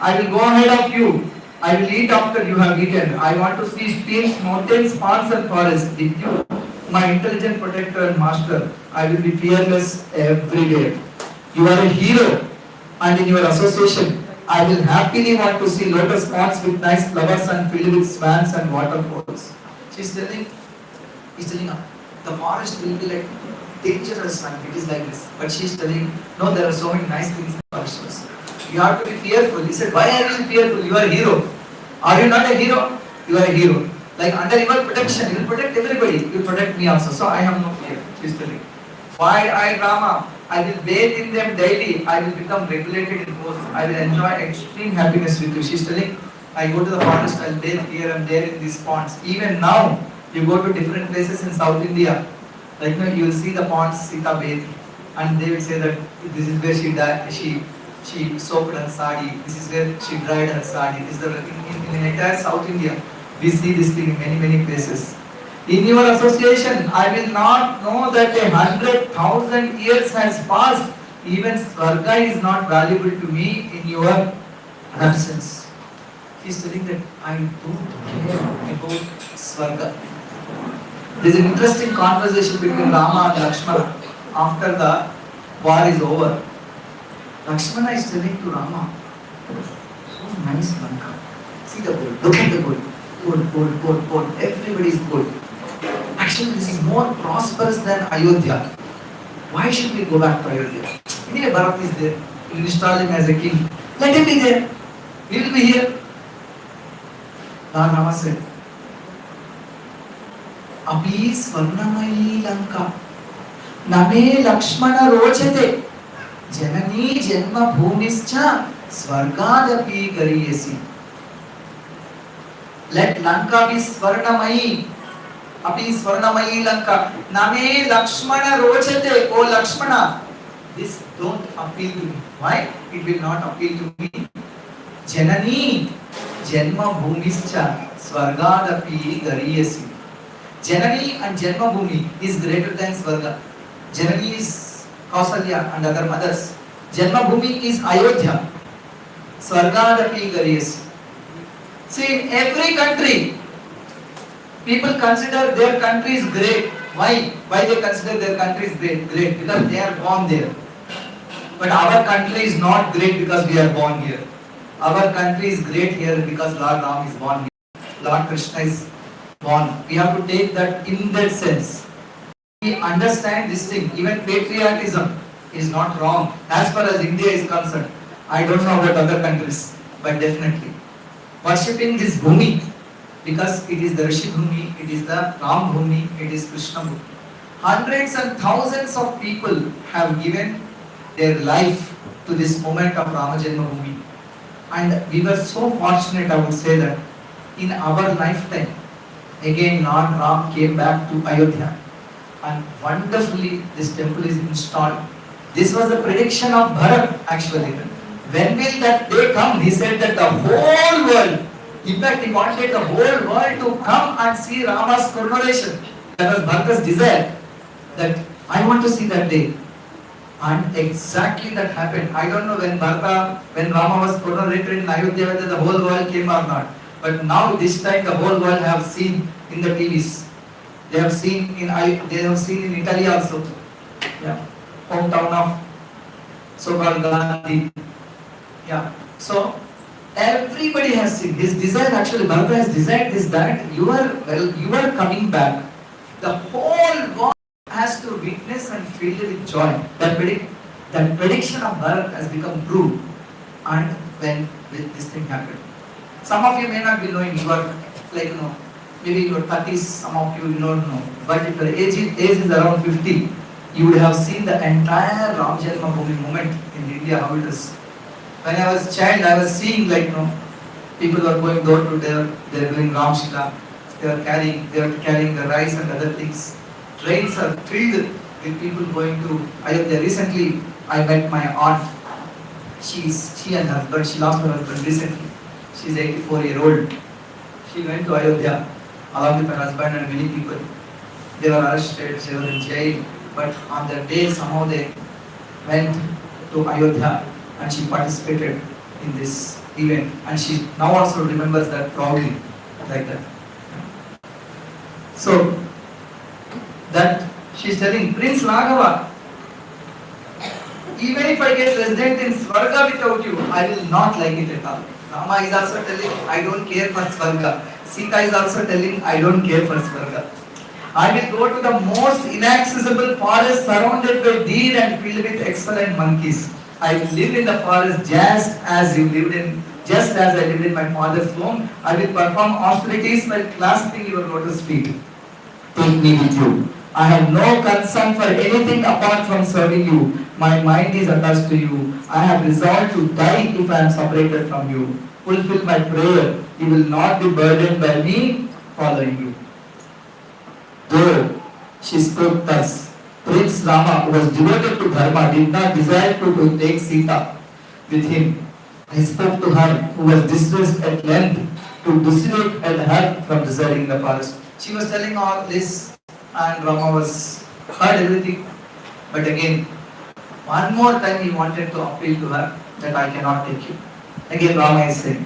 I will go ahead of you. I will eat after you have eaten. I want to see streams, mountains, ponds and forests with you. My intelligent protector and master. I will be fearless everywhere. You are a hero. And in your association, I will happily want to see lotus ponds with nice flowers and filled with swans and waterfalls. He's telling her, the forest will be like dangerous and it is like this. But she's telling, no, there are so many nice things in the forest. You have to be fearful. He said, why are you fearful? You are a hero. Are you not a hero? You are a hero. Like under your protection, you will protect everybody. You will protect me also. So I have no fear. She's telling. Why I Rama? I will bathe in them daily. I will become regulated in both. I will enjoy extreme happiness with you. She's telling, I go to the forest, I will bathe here and there in these ponds. Even now, you go to different places in South India. Like you will see the ponds Sita bathe. And they will say that this is where she died, she soaked her sari. This is where she dried her sari. This is in entire South India. We see this thing in many, many places. In your association, I will not know that 100,000 years has passed. Even Swarga is not valuable to me in your absence. He is telling that I don't care about Swarga. There is an interesting conversation between Rama and Lakshmana after the war is over. Lakshmana is telling to Rama, so nice Lanka. See the gold, look at the gold. Gold. Everybody is gold. Actually, this is more prosperous than Ayodhya. Why should we go back to Ayodhya? Anyway, Bharat is there. We will install him as a king. Let him be there. We will be here. Lord Rama said, Api Swarnamayi Lanka Name Lakshmana Rochate Janani Janma Bhumischa Swargadapi Gariyasi. Let Lanka be Swarnamayi. Api Swarnamayi Lanka. Name Lakshmana Rochate. Oh Lakshmana, this don't appeal to me. Why? It will not appeal to me. Janani Janma Bhumischa Swargadapi Gariyasi. Janani and Janma Bhumi is greater than Swarga. Janani is Kausalya and other mothers. Janma Bhumi is Ayodhya. Swargadapi Gariyasi. See, in every country, people consider their country is great. Why? Why they consider their country is great? Great because they are born there. But our country is not great because we are born here. Our country is great here because Lord Ram is born here. Lord Krishna is born. We have to take that in that sense. We understand this thing. Even patriotism is not wrong as far as India is concerned. I don't know about other countries, but definitely worshipping this Bhumi because it is the Rishi Bhumi, it is the Ram Bhumi, it is Krishna Bhumi. Hundreds and thousands of people have given their life to this moment of Rama Janma Bhumi. And we were so fortunate, I would say, that in our lifetime, again Lord Ram came back to Ayodhya and wonderfully this temple is installed. This was the prediction of Bharat actually. When will that day come? He said that the whole world, in fact he wanted the whole world to come and see Rama's coronation. That was Bharata's desire, that I want to see that day. And exactly that happened. I don't know when Rama was coronated in Ayodhya whether the whole world came or not. But now this time the whole world have seen in the TVs. They have seen in Italy also. Yeah. Hometown of so-called Gandhi. Yeah. So everybody has seen his desire. Actually, Bharata has desired this, that you are coming back. The whole world has to witness and feel with joy. That prediction of Bharat has become true. And when this thing happened, some of you may not be knowing. You are like maybe in your 30s. Some of you don't know. But if your age is around 50, you would have seen the entire Ram Janma Bhumi moment in India. How it is. When I was a child, I was seeing people were going door to door. They are doing Ram Shila. They are carrying the rice and other things. Trains are filled with people going to Ayodhya. Recently, I met my aunt. She and her husband. She lost her husband recently. She is 84-year-old. She went to Ayodhya along with her husband and many people. They were arrested. They were in jail. But on that day, somehow they went to Ayodhya and she participated in this event. And she now also remembers that proudly, like that. So that she is telling Prince Raghava, even if I get resident in Swarga without you, I will not like it at all. Rama is also telling, I don't care for Swarga. Sita is also telling, I don't care for Swarga. I will go to the most inaccessible forest surrounded by deer and filled with excellent monkeys. I will live in the forest just as I lived in my father's home. I will perform austerities while clasping your lotus feet. Take me with you. I have no concern for anything apart from serving you. My mind is attached to you. I have resolved to die if I am separated from you. Fulfill my prayer. You will not be burdened by me following you. Though she spoke thus, Prince Rama, who was devoted to Dharma, did not desire to take Sita with him. He spoke to her, who was distressed at length, to dissuade her from deserting the forest. She was telling all this, and Rama was heard everything. But again, one more time he wanted to appeal to her that I cannot take you. Again Rama is saying.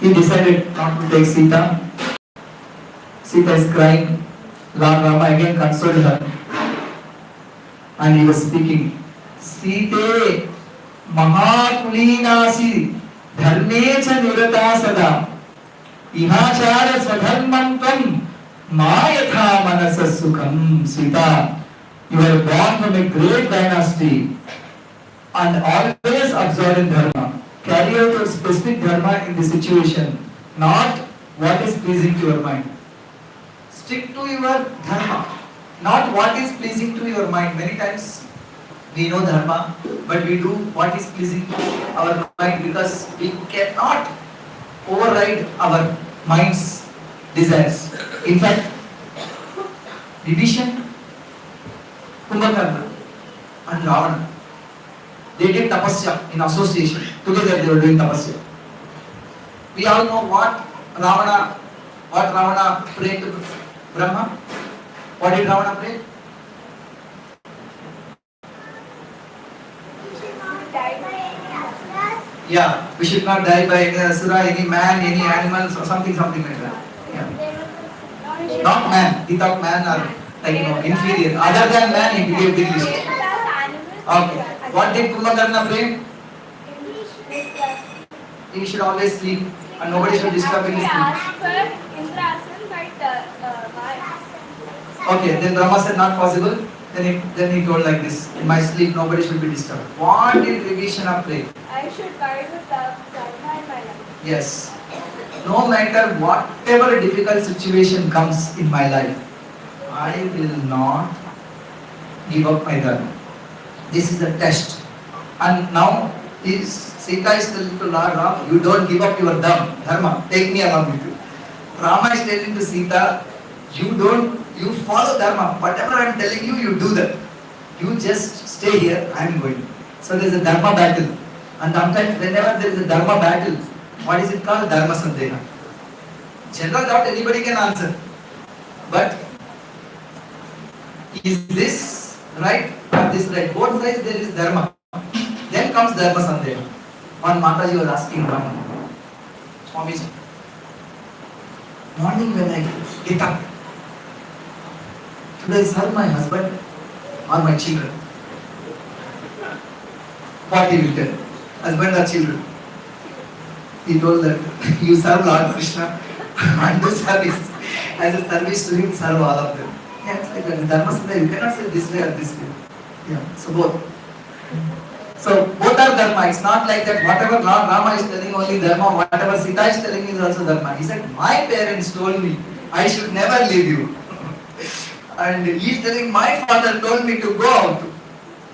He decided not to take Sita. Sita is crying. Lord Rama again consoled her. And he was speaking. Sita Mahakulinasi Dharmecha Nirata Sada Ihachara Swadharmantvam Mayatha Manasa Sukham. Sita, you were born from a great dynasty and always observing Dharma. Carry out your specific Dharma in the situation, not what is pleasing to your mind. Stick to your Dharma, not what is pleasing to your mind. Many times we know Dharma, but we do what is pleasing to our mind because we cannot override our mind's desires. In fact, Vibhishan, Kumbhakarna and Ravana, They did tapasya in association. Together they were doing tapasya. We all know what Ravana prayed to Brahma. What did Ravana pray? Yeah, we should not die by any asura, any man, any animals, or something like that. Yeah. Not man. He thought man are inferior. Other than man, he gave the list. Okay. What did Kumbhakarna pray? He should always sleep and nobody should disturb him. Okay, then Brahma said not possible. Then he told like this: in my sleep, nobody should be disturbed. What did Vibhishana pray? I should guide with the dharma in my life. Yes. No matter whatever difficult situation comes in my life, I will not give up my dharma. This is a test. And now Sita is telling to Lord Ram, you don't give up your dharma. Take me along with you. Rama is telling to Sita, you follow dharma. Whatever I am telling you, you do that. You just stay here, I am going. So there is a dharma battle. And sometimes whenever there is a dharma battle, what is it called? Dharma sandeha. General doubt anybody can answer. But is this right or this right? Both sides there is dharma. Then comes dharma sandeha. One Mataji was asking one Swamiji, morning when I get up, should I serve my husband or my children? What he will tell? Husband or children? He told that you serve Lord Krishna and do service. As a service to him, serve all of them. Yeah, it's like that. Dharma Sandhya, you cannot say this way or this way. Yeah, so both. So both are dharma. It's not like that whatever Lord Rama is telling only dharma, whatever Sita is telling is also dharma. He said, my parents told me I should never leave you. And he is telling, my father told me to go out.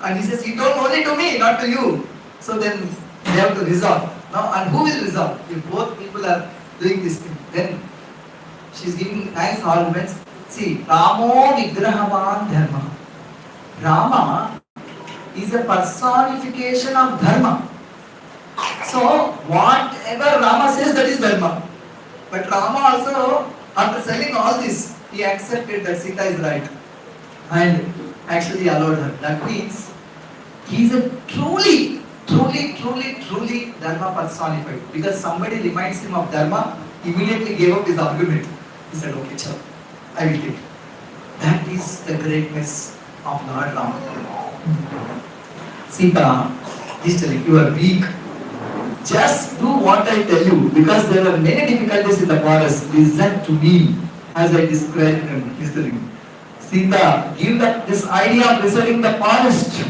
And he says, he told only to me, not to you. So then they have to resolve. Now, and who will resolve? If both people are doing this thing, then she is giving nice arguments. See, Ramo Vigrahavan Dharma. Rama is a personification of Dharma. So, whatever Rama says, that is Dharma. But Rama also, after selling all this, he accepted that Sita is right. And actually allowed her. That means, he is a truly Dharma personified. Because somebody reminds him of Dharma, immediately gave up his argument. He said, okay, chal, I will take it. That is the greatness of Lord Rama. Sita is telling, you are weak. Just do what I tell you, because there are many difficulties in the forest. Listen to me as I describe in history. Sita, give up this idea of visiting the forest.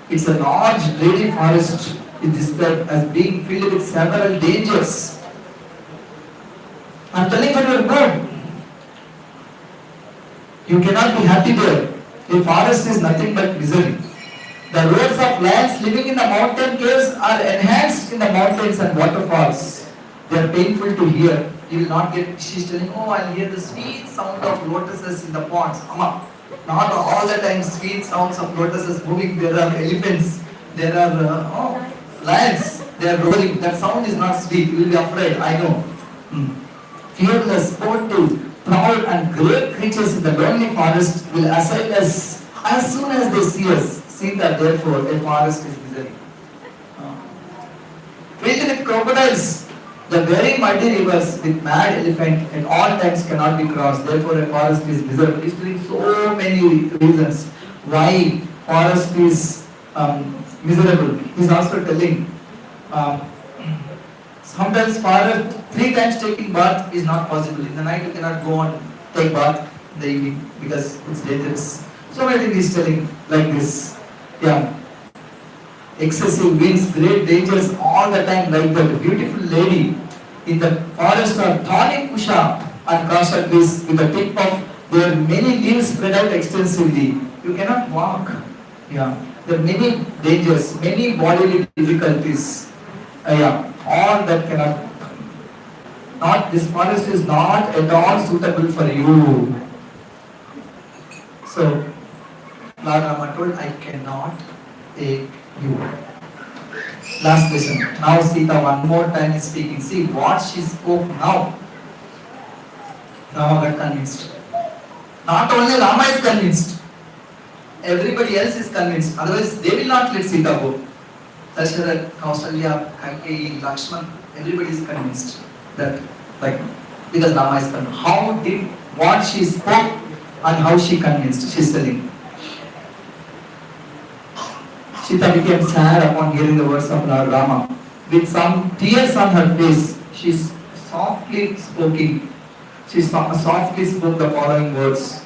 It's a large, dreary forest. It is described as being filled with several dangers. I'm telling you, you're good. You cannot be happy there. A forest is nothing but misery. The roads of lands living in the mountain caves are enhanced in the mountains and waterfalls. They are painful to hear. You will not get, she's telling, oh, I'll hear the sweet sound of lotuses in the ponds. Amma, not all the time sweet sounds of lotuses moving. There are elephants, there are lions, they are rolling. That sound is not sweet. You will be afraid, I know. Fearless, sportive, proud and great creatures in the lonely forest will assail us as soon as they see us. Sita, therefore, a forest is misery. Filled with crocodiles, the very muddy rivers with mad elephant at all times cannot be crossed. Therefore, a forest is miserable. He's telling so many reasons why forest is miserable. He's also telling sometimes forest 3 times taking bath is not possible. In the night you cannot go and take bath in the evening because it's dangerous. So many things he's telling like this. Yeah. Excessive winds, great dangers all the time, like that beautiful lady in the forest of thorny kusha and kasha trees with the tip of their many leaves spread out extensively. You cannot walk. Yeah. There are many dangers, many bodily difficulties. All that cannot. Not this forest is not at all suitable for you. So Lord Rama told, I cannot take you. Last lesson. Now Sita one more time is speaking. See what she spoke now. Rama got convinced. Not only Rama is convinced, everybody else is convinced. Otherwise, they will not let Sita go. Dasharatha, Kausalya, Kaikeyi, Lakshman, everybody is convinced that, like, because Rama is convinced. How did what she spoke and how she convinced? She is telling. Sita became sad upon hearing the words of Lord Rama. With some tears on her face, she softly spoke. She softly spoke the following words.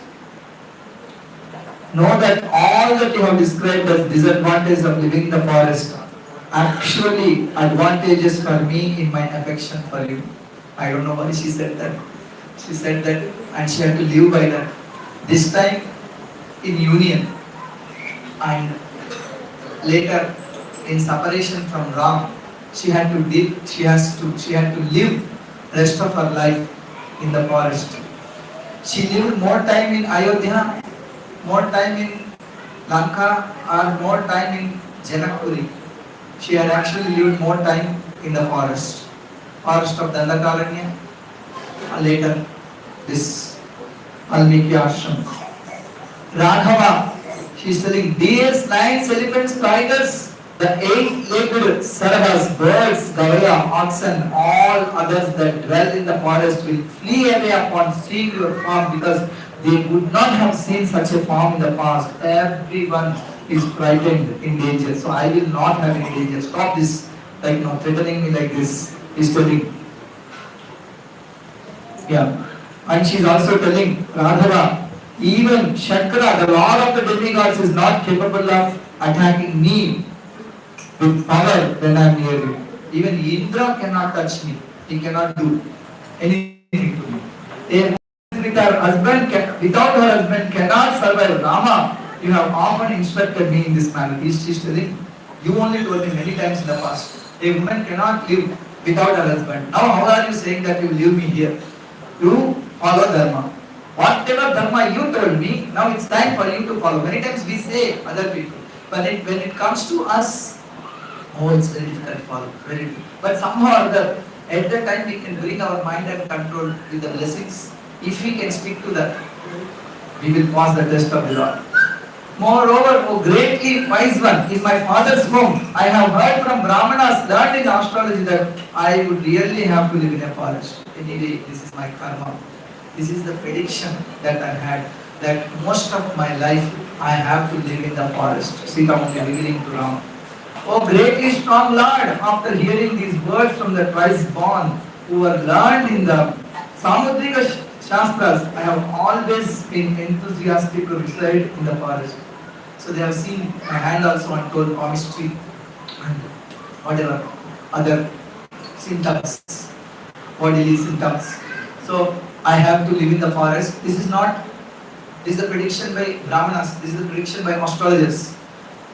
Know that all that you have described as disadvantages of living in the forest actually advantages for me in my affection for you. I don't know why she said that. She said that and she had to live by that. This time in union and later in separation from Ram, she had to live rest of her life in the forest. She lived more time in Ayodhya, more time in Lanka, or more time in Janakpuri. She had actually lived more time in the forest of Dandakaranya, and later this Almiki Ashram. Raghava, she is telling, deers, lions, elephants, tigers, the eight-legged sarabas, birds, gavaya, oxen, all others that dwell in the forest will flee away upon seeing your form because they would not have seen such a form in the past. Everyone is frightened, in danger. So I will not have any danger. Stop this, like, threatening me like this. He's telling. Yeah. And she's also telling, Radhava, even Shankara, the lord of the demigods, is not capable of attacking me with power when I am near you. Even Indra cannot touch me. He cannot do anything to me. A woman with her husband, without her husband, cannot survive. Rama, you have often instructed me in this manner. She is telling, you only told me many times in the past. A woman cannot live without her husband. Now how are you saying that you leave me here? You follow dharma. Whatever dharma you told me, now it's time for you to follow. Many times we say other people, but when it comes to us, oh, it's very difficult to follow. Very difficult. But somehow or other, at that time we can bring our mind and control with the blessings. If we can stick to that, we will pass the test of the Lord. Moreover, O greatly wise one, in my father's home, I have heard from Brahmanas learned in astrology that I would really have to live in a forest. Anyway, this is my karma. This is the prediction that I had, that most of my life I have to live in the forest. Sita Navami revealing to Ram. O greatly strong Lord, after hearing these words from the twice born, who were learned in the Samudrika Shastras, I have always been enthusiastic to reside in the forest. So they have seen my hand also on told palmistry and whatever other symptoms, bodily symptoms. So I have to live in the forest. This is the prediction by Brahmanas. This is the prediction by astrologers.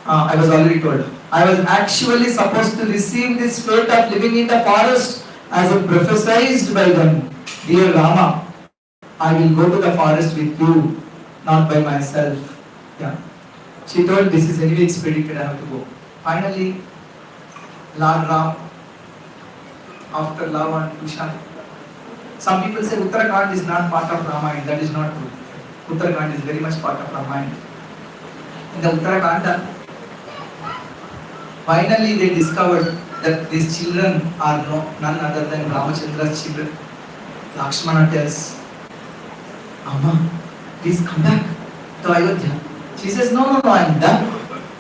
I was already told. I was actually supposed to receive this fate of living in the forest as prophesied by them. Dear Rama, I will go to the forest with you, not by myself. Yeah. She told, this is anyway it's predicted, I have to go. Finally, Lord Ram, after love and Kushan. Some people say Uttarakhand is not part of Ramayana. That is not true. Uttarakhand is very much part of Ramayana. In the Uttarakhand, finally they discovered that these children are none other than Ramachandra's children. Lakshmana tells, Amma, please come back to Ayodhya. She says, no, I am done.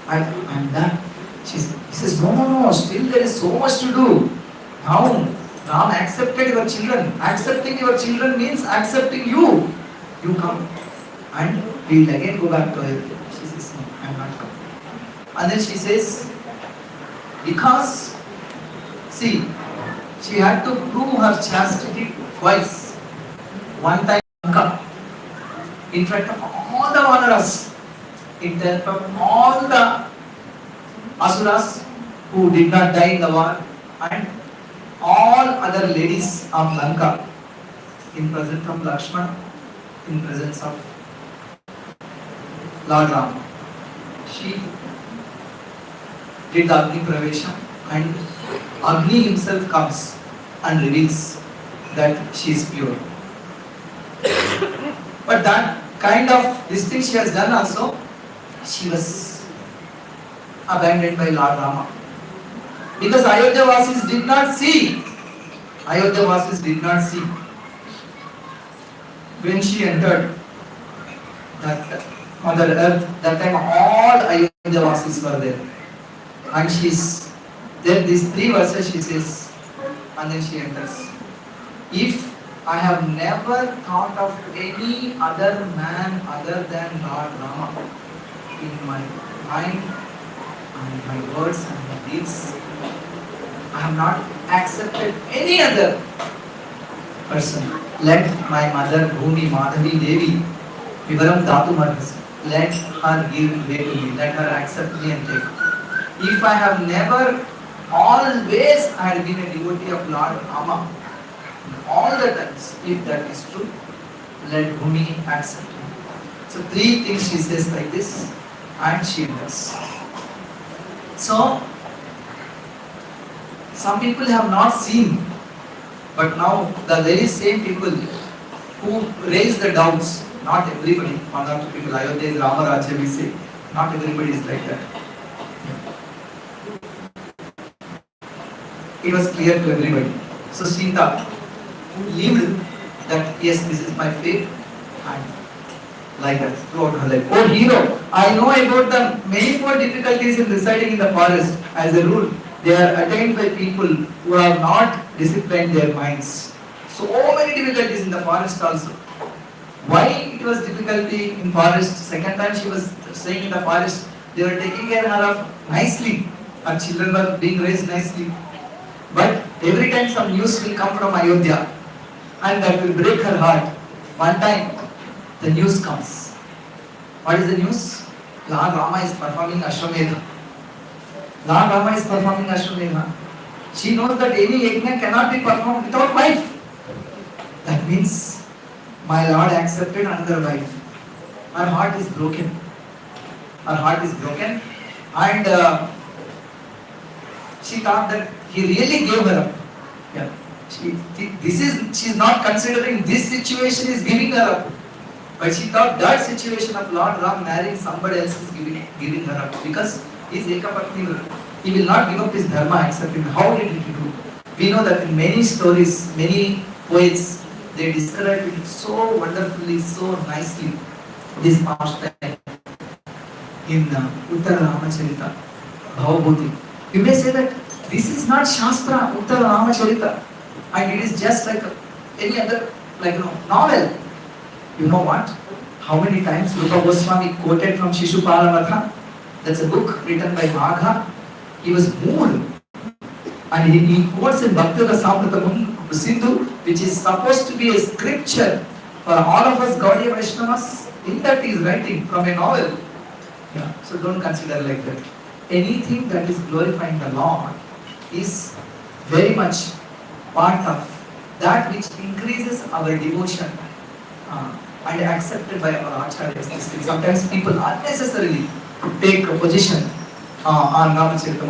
I'm done. He says, no, still there is so much to do. Now, Ram accepted your children. Accepting your children means accepting you. You come and we will again go back to Ayodhya. She says, no, I am not coming. And then she says, because, see, she had to prove her chastity twice. One time in front of all the Vanaras, in front of all the Asuras who did not die in the war, and all other ladies of Lanka, in presence of Lakshmana, in presence of Lord Rama. She did the Agni Pravesha and Agni himself comes and reveals that she is pure. But that kind of this thing she has done also, she was abandoned by Lord Rama. Because Ayodhya Vasis did not see. Ayodhya Vasis did not see. When she entered that Mother Earth, that time all Ayodhya Vasis were there. And she's there, these 3 verses she says, and then she enters. If I have never thought of any other man other than Lord Rama in my mind and my words and my deeds, I have not accepted any other person. Let my mother Bhumi Madhavi Devi Vivaram Dhatu Marhas, let her give way to me, let her accept me and take. If I have never, always I have been a devotee of Lord Rama, all the times, if that is true, let Bhumi accept me. So 3 things she says like this, and she does. So, some people have not seen, but now the very same people who raise the doubts, not everybody, one or two people, Ayodhya is Rama Rajya, we say, not everybody is like that. It was clear to everybody. So Sita believed that yes, this is my fate, and like that throughout her life. Oh hero, I know about the many more difficulties in residing in the forest. As a rule, they are attained by people who have not disciplined their minds. So many difficulties in the forest also. Why it was difficulty in forest? Second time she was staying in the forest, they were taking care of nicely. Her children were being raised nicely. But every time some news will come from Ayodhya, and that will break her heart. One time, the news comes. What is the news? Lord Rama is performing Ashwamedha. Lord Rama is performing Ashwamedha. She knows that any yajna cannot be performed without wife. That means my Lord accepted another wife. Her heart is broken. Her heart is broken, and she thought that he really gave her up. Yeah. She's not considering this situation is giving her up. But she thought that situation of Lord Ram marrying somebody else is giving her up. Because he is Ekapatni, he will not give up his dharma except him. How did he do? We know that in many stories, many poets, they describe it so wonderfully, so nicely. This pastime in Uttara Ramacharita, Bhavabhuti. You may say that this is not Shastra, Uttara Ramacharita, and it is just like any other, novel. You know what? How many times Rupa Goswami quoted from Shishupala Vatha? That's a book written by Magha. He was moved, and he quotes in Bhakti Rasamrita Sindhu, which is supposed to be a scripture for all of us Gaudiya Vaishnavas. In that he is writing from a novel. Yeah. So don't consider like that. Anything that is glorifying the Lord is very much part of that which increases our devotion and accepted by our acharyas. Sometimes people unnecessarily take a position on Ramacharita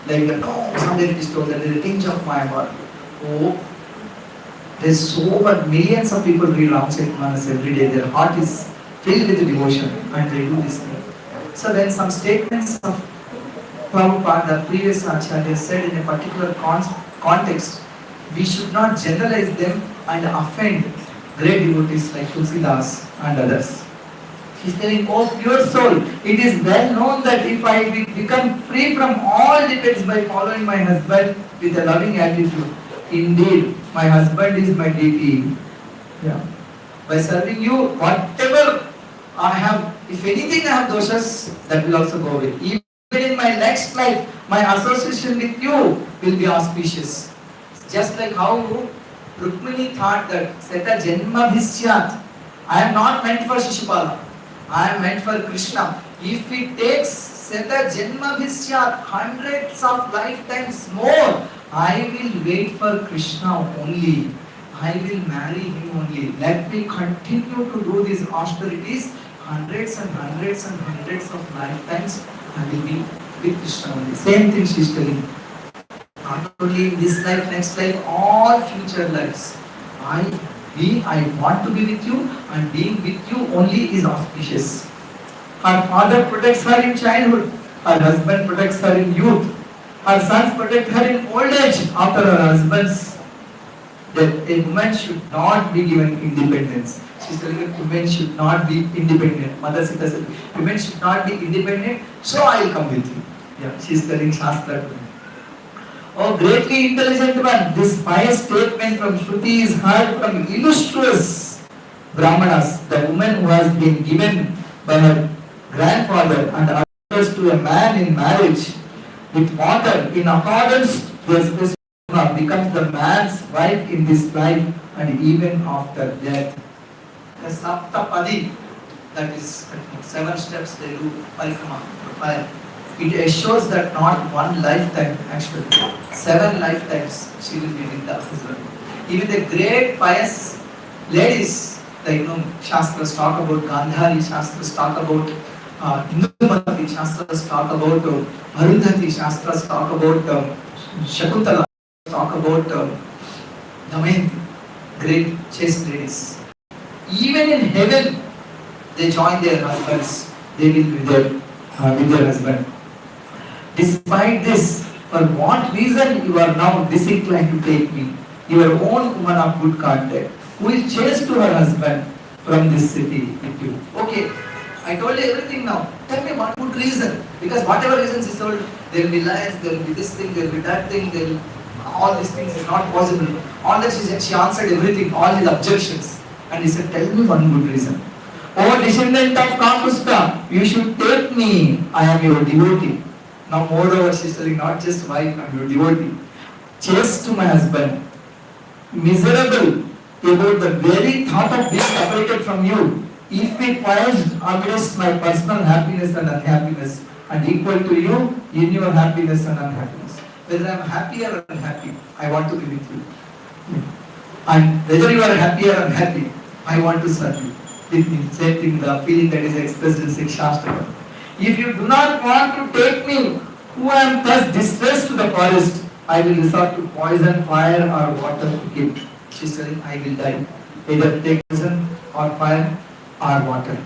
like no, somewhere it is told that there is a tinge of Mayavad. Oh, there's so much, millions of people read Ramacharita every day. Their heart is filled with devotion and they do this thing. So when some statements of Prabhupada, the previous Acharya, said in a particular context, we should not generalize them and offend great devotees like Tulsidas and others. He is telling, oh pure soul, it is well known that if I become free from all defects by following my husband with a loving attitude, indeed my husband is my deity. Yeah. By serving you, whatever I have, if anything I have doshas, that will also go away. Even in my next life, my association with you will be auspicious. Just like how Rukmini thought that Seta Janma Bhisyat, I am not meant for Shishupala, I am meant for Krishna. If it takes Seta Janma Bhisyat, hundreds of lifetimes more, I will wait for Krishna only. I will marry him only. Let me continue to do these austerities. Hundreds and hundreds and hundreds of lifetimes I will be with Krishna only. Same thing she is telling. not only in this life, next life, all future lives. I want to be with you, and being with you only is auspicious. Her father protects her in childhood, her husband protects her in youth, her sons protect her in old age after her husband's death. A woman should not be given independence. She's telling that women should not be independent. Mother Sita said, women should not be independent, so I will come with you. Yeah, she's telling Shastra. Oh, greatly intelligent one, this pious statement from Shruti is heard from illustrious Brahmanas, the woman who has been given by her grandfather and others to a man in marriage with water in accordance with this becomes the man's wife in this life and even after death. The Saptapadi, that is 7 steps they do parikrama, fire. It assures that not one lifetime, actually, 7 lifetimes she will be with the husband. Even the great pious ladies, like Shastras talk about Gandhari, Shastras talk about Indumati, Shastras talk about Arundhati, Shastras talk about Shakuntala, talk about Damayanti, great chaste ladies. Even in heaven, they join their husbands. They will be there with their husband. Despite this, for what reason you are now disinclined to take me, your own woman of good conduct, who is chaste to her husband from this city with you? Okay, I told you everything now. Tell me one good reason. Because whatever reasons he told, there will be lies, there will be this thing, there will be that thing, there will all these things is not possible. All that she answered everything, all his objections. And he said, tell me one good reason. O descendant of Kakusta, you should take me. I am your devotee. Now moreover, she is telling not just wife, I am your devotee. Chaste to my husband. Miserable about the very thought of being separated from you. If we poised amidst my personal happiness and unhappiness, and equal to you in your happiness and unhappiness. Whether I am happy or unhappy, I want to be with you. And whether you are happy or unhappy, I want to serve you. With me, same thing, the feeling that is expressed in Sikh Shastra. If you do not want to take me, who am thus distressed to the forest, I will resort to poison, fire or water to kill. She is telling, I will die. Either take poison or fire or water.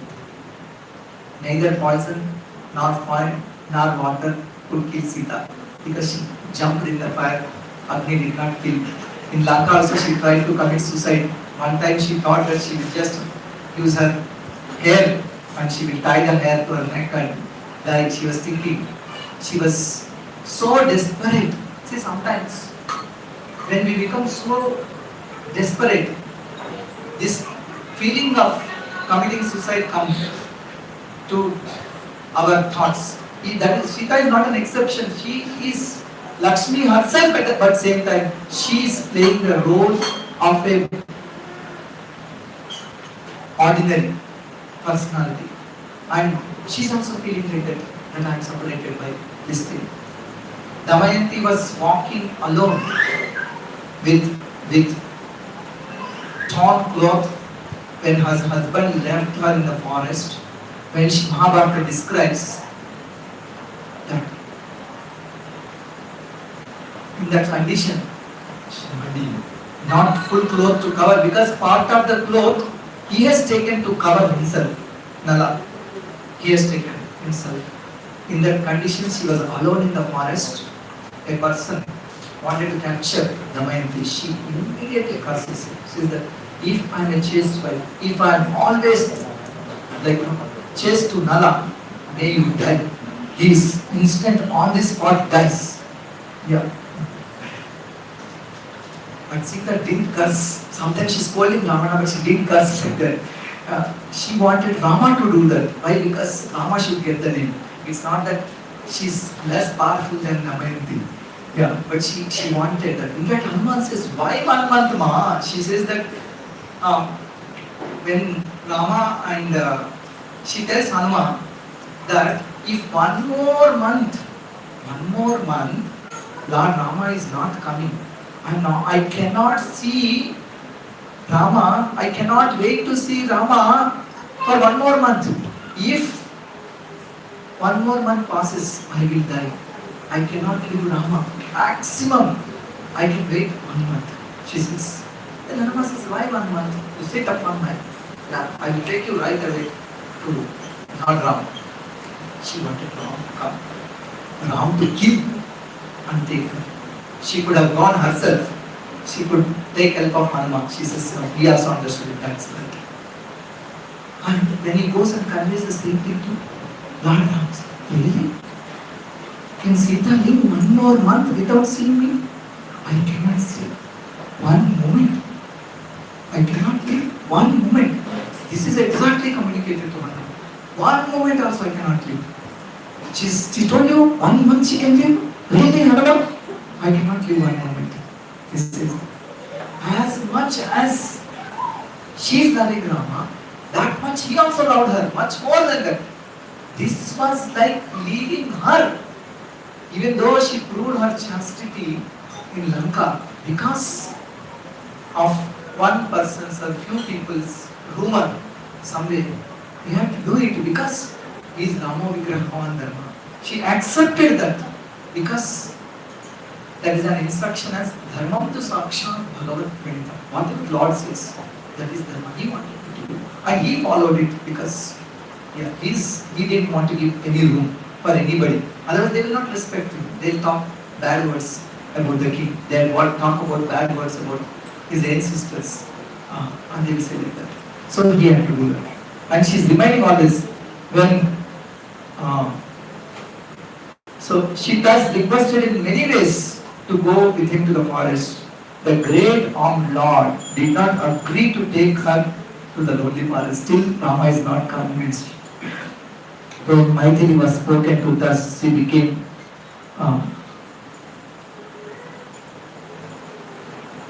Neither poison nor fire nor water could kill Sita, because she jumped in the fire. Agni did not kill. In Lanka also she tried to commit suicide. One time she thought that she will just use her hair and she will tie the hair to her neck and die. She was thinking, she was so desperate. See, sometimes when we become so desperate, this feeling of committing suicide comes to our thoughts. That is, Sita is not an exception. She is Lakshmi herself, but same time she is playing the role of a ordinary personality, and she is also feeling like that I am separated by this thing. Damayanti was walking alone with torn cloth when her husband left her in the forest. When Mahabharata describes that in that condition, not full cloth to cover, because part of the cloth he has taken to cover himself. Nala, he has taken himself. In that condition, she was alone in the forest. A person wanted to capture Damayanti. She immediately curses him. She says that if I am a chaste wife, if I am always like chaste to Nala, may you die. He is instant on this spot dies. Yeah. But Sita didn't curse. Sometimes she's scolding Ravana, but she didn't curse like that. She wanted Rama to do that. Why? Because Rama should get the name. It's not that she's less powerful than Damayanti. Yeah, but she wanted that. In fact, Hanuman says, why 1 month, Ma? She says that when Rama and she tells Hanuman that if one more month, Lord Rama is not coming. I cannot see Rama. I cannot wait to see Rama for 1 more month. If 1 more month passes, I will die. I cannot leave Rama. Maximum, I can wait 1 month. She says. Then Rama says, why 1 month? You sit up on my lap. I will take you right away to Lord Ram. She wanted Ram to come. Ram to kill and take her. She could have gone herself. She could take help of Hanuman. She says, no, he also understood it. That's right. And when he goes and conveys the same thing to Lord Ram, really? Can Sita live 1 more month without seeing me? I cannot see 1 moment. I cannot live 1 moment. This is exactly communicated to Hanuman. 1 moment also I cannot live. She told you 1 month she can live? Really, Hanuman? I cannot live 1 moment. This is as much as she is loving Rama, that much he also loved her, much more than that. This was like leaving her, even though she proved her chastity in Lanka because of one person's or few people's rumor somewhere. We have to do it because he is Ramo Vigraha Dharma. She accepted that because that is an instruction as Dharma to Sakshat Bhagavat Pranita. What the Lord says, that is Dharma. He wanted to do. And he followed it because he didn't want to give any room for anybody. Otherwise they will not respect him. They will talk bad words about the king. They will talk about bad words about his ancestors. And they will say like that. So he had to do that. And she is reminding all this when so she thus requested in many ways to go with him to the forest. The great armed Lord did not agree to take her to the lonely forest. Still Rama is not convinced. When Maithili was spoken to, thus she became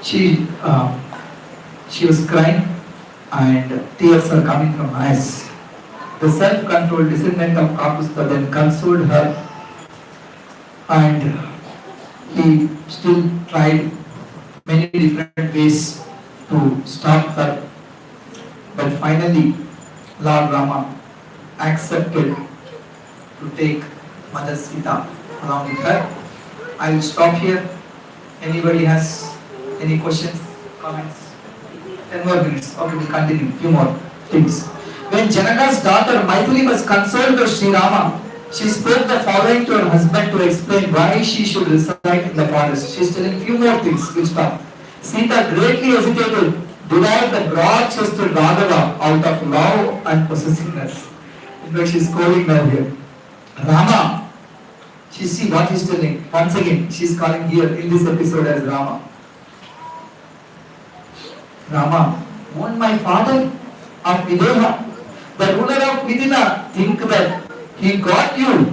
she was crying and tears were coming from her eyes. The self-controlled descendant of Kapusta then consoled her, and he still tried many different ways to stop her. But finally, Lord Rama accepted to take Mother Sita along with her. I will stop here. Anybody has any questions, comments? 10 more minutes. Okay, we'll continue. Few more things. When Janaka's daughter Maithili was consoled by Sri Rama, she spoke the following to her husband to explain why she should reside in the forest. She is telling few more things. We'll stop. Sita greatly hesitated, denied the broad-chested Raghava out of love and possessiveness. In fact, she is calling now here. Rama. She see what he is telling. Once again, she is calling here in this episode as Rama. Rama, won't my father of Videha, the ruler of Vidina, think that he got you,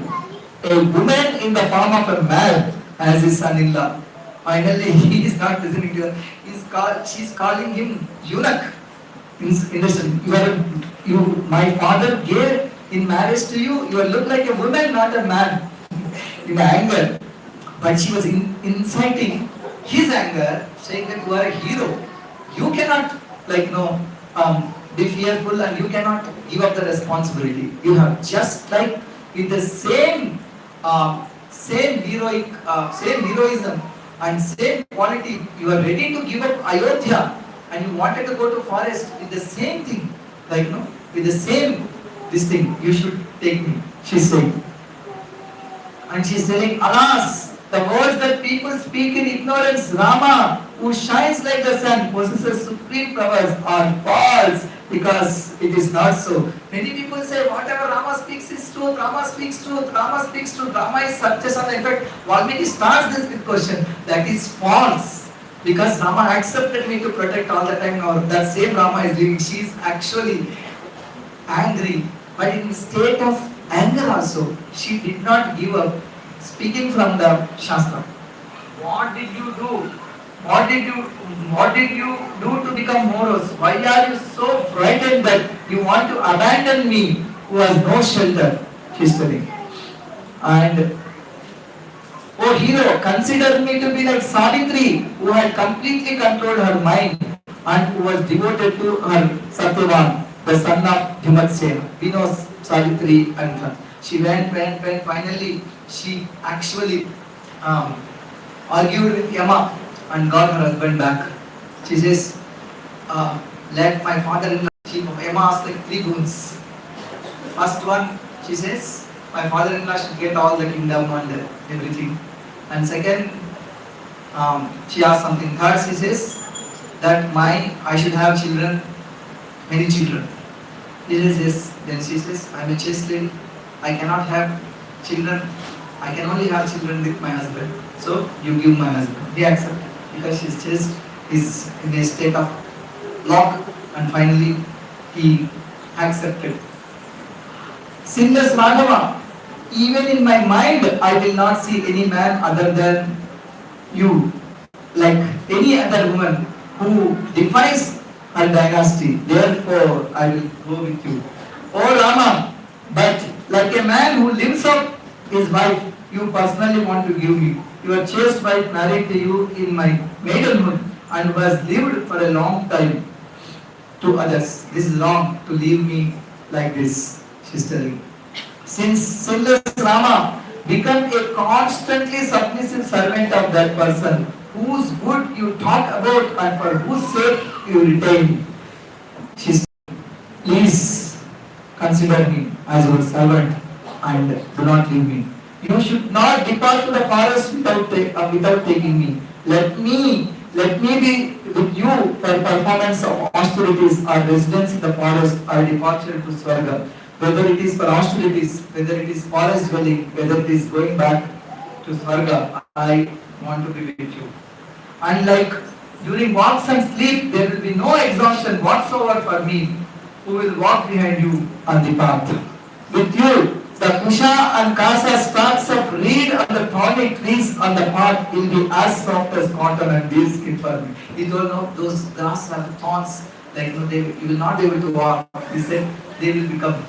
a woman in the form of a man, as his son-in-law? Finally, he is not listening to her. She is calling him eunuch. My father gave in marriage to you. You look like a woman, not a man. In anger, but she was inciting his anger, saying that you are a hero. You cannot, be fearful, and you cannot give up the responsibility. You have just like with the same heroism and same quality. You are ready to give up Ayodhya, and you wanted to go to forest with the same thing, with the same this thing. You should take me. She's saying, and she's telling, alas, the words that people speak in ignorance, Rama, who shines like the sun, possesses supreme powers, are false, because it is not so. Many people say whatever Rama speaks is true, Rama speaks truth, Rama speaks truth, Rama is Satyasana. In fact, Valmiki starts this with question, that is false. Because Rama accepted me to protect all the time. Now that same Rama is living, she is actually angry, but in state of anger also, she did not give up speaking from the Shastra. What did you do? What did you do to become morose? Why are you so frightened that you want to abandon me who has no shelter? She is telling. And, oh hero, consider me to be like Savitri, who had completely controlled her mind and who was devoted to her Satyavan, the son of Himatsena. We know Savitri and her. She went, finally she actually argued with Yama and got her husband back. She says, let my father-in-law, Yama asked like three boons. First one, she says, my father-in-law should get all the kingdom and everything. And second, she asked something. Third, she says that I should have children, many children. He says yes. Then she says, I am a chaste lady. I cannot have children. I can only have children with my husband. So you give my husband. He accepted because she's chaste. He's in a state of lock, and finally he accepted. Sinless Madhava, even in my mind, I will not see any man other than you, like any other woman who defies her dynasty. Therefore, I will go with you. Oh Rama, but like a man who lives up his wife, you personally want to give me. Your chaste wife married to you in my maidenhood and was lived for a long time to others. This is wrong to leave me like this, she's telling. Since sinless Rama, become a constantly submissive servant of that person whose good you talk about and for whose sake you retain. She's, please consider me as your servant and do not leave me. You should not depart to the forest without taking me. Let me be with you for performance of austerities or residence in the forest or departure to Swarga. Whether it is for austerities, whether it is forest dwelling, whether it is going back to Swarga, I want to be with you. And like during walks and sleep, there will be no exhaustion whatsoever for me, who will walk behind you on the path. With you, the Kusha and Kasa stalks of reed and the thorny trees on the path will be as soft as cotton and deer skin for me. He told, no, those grass have thorns, like no, you will not be able to walk. He said they will become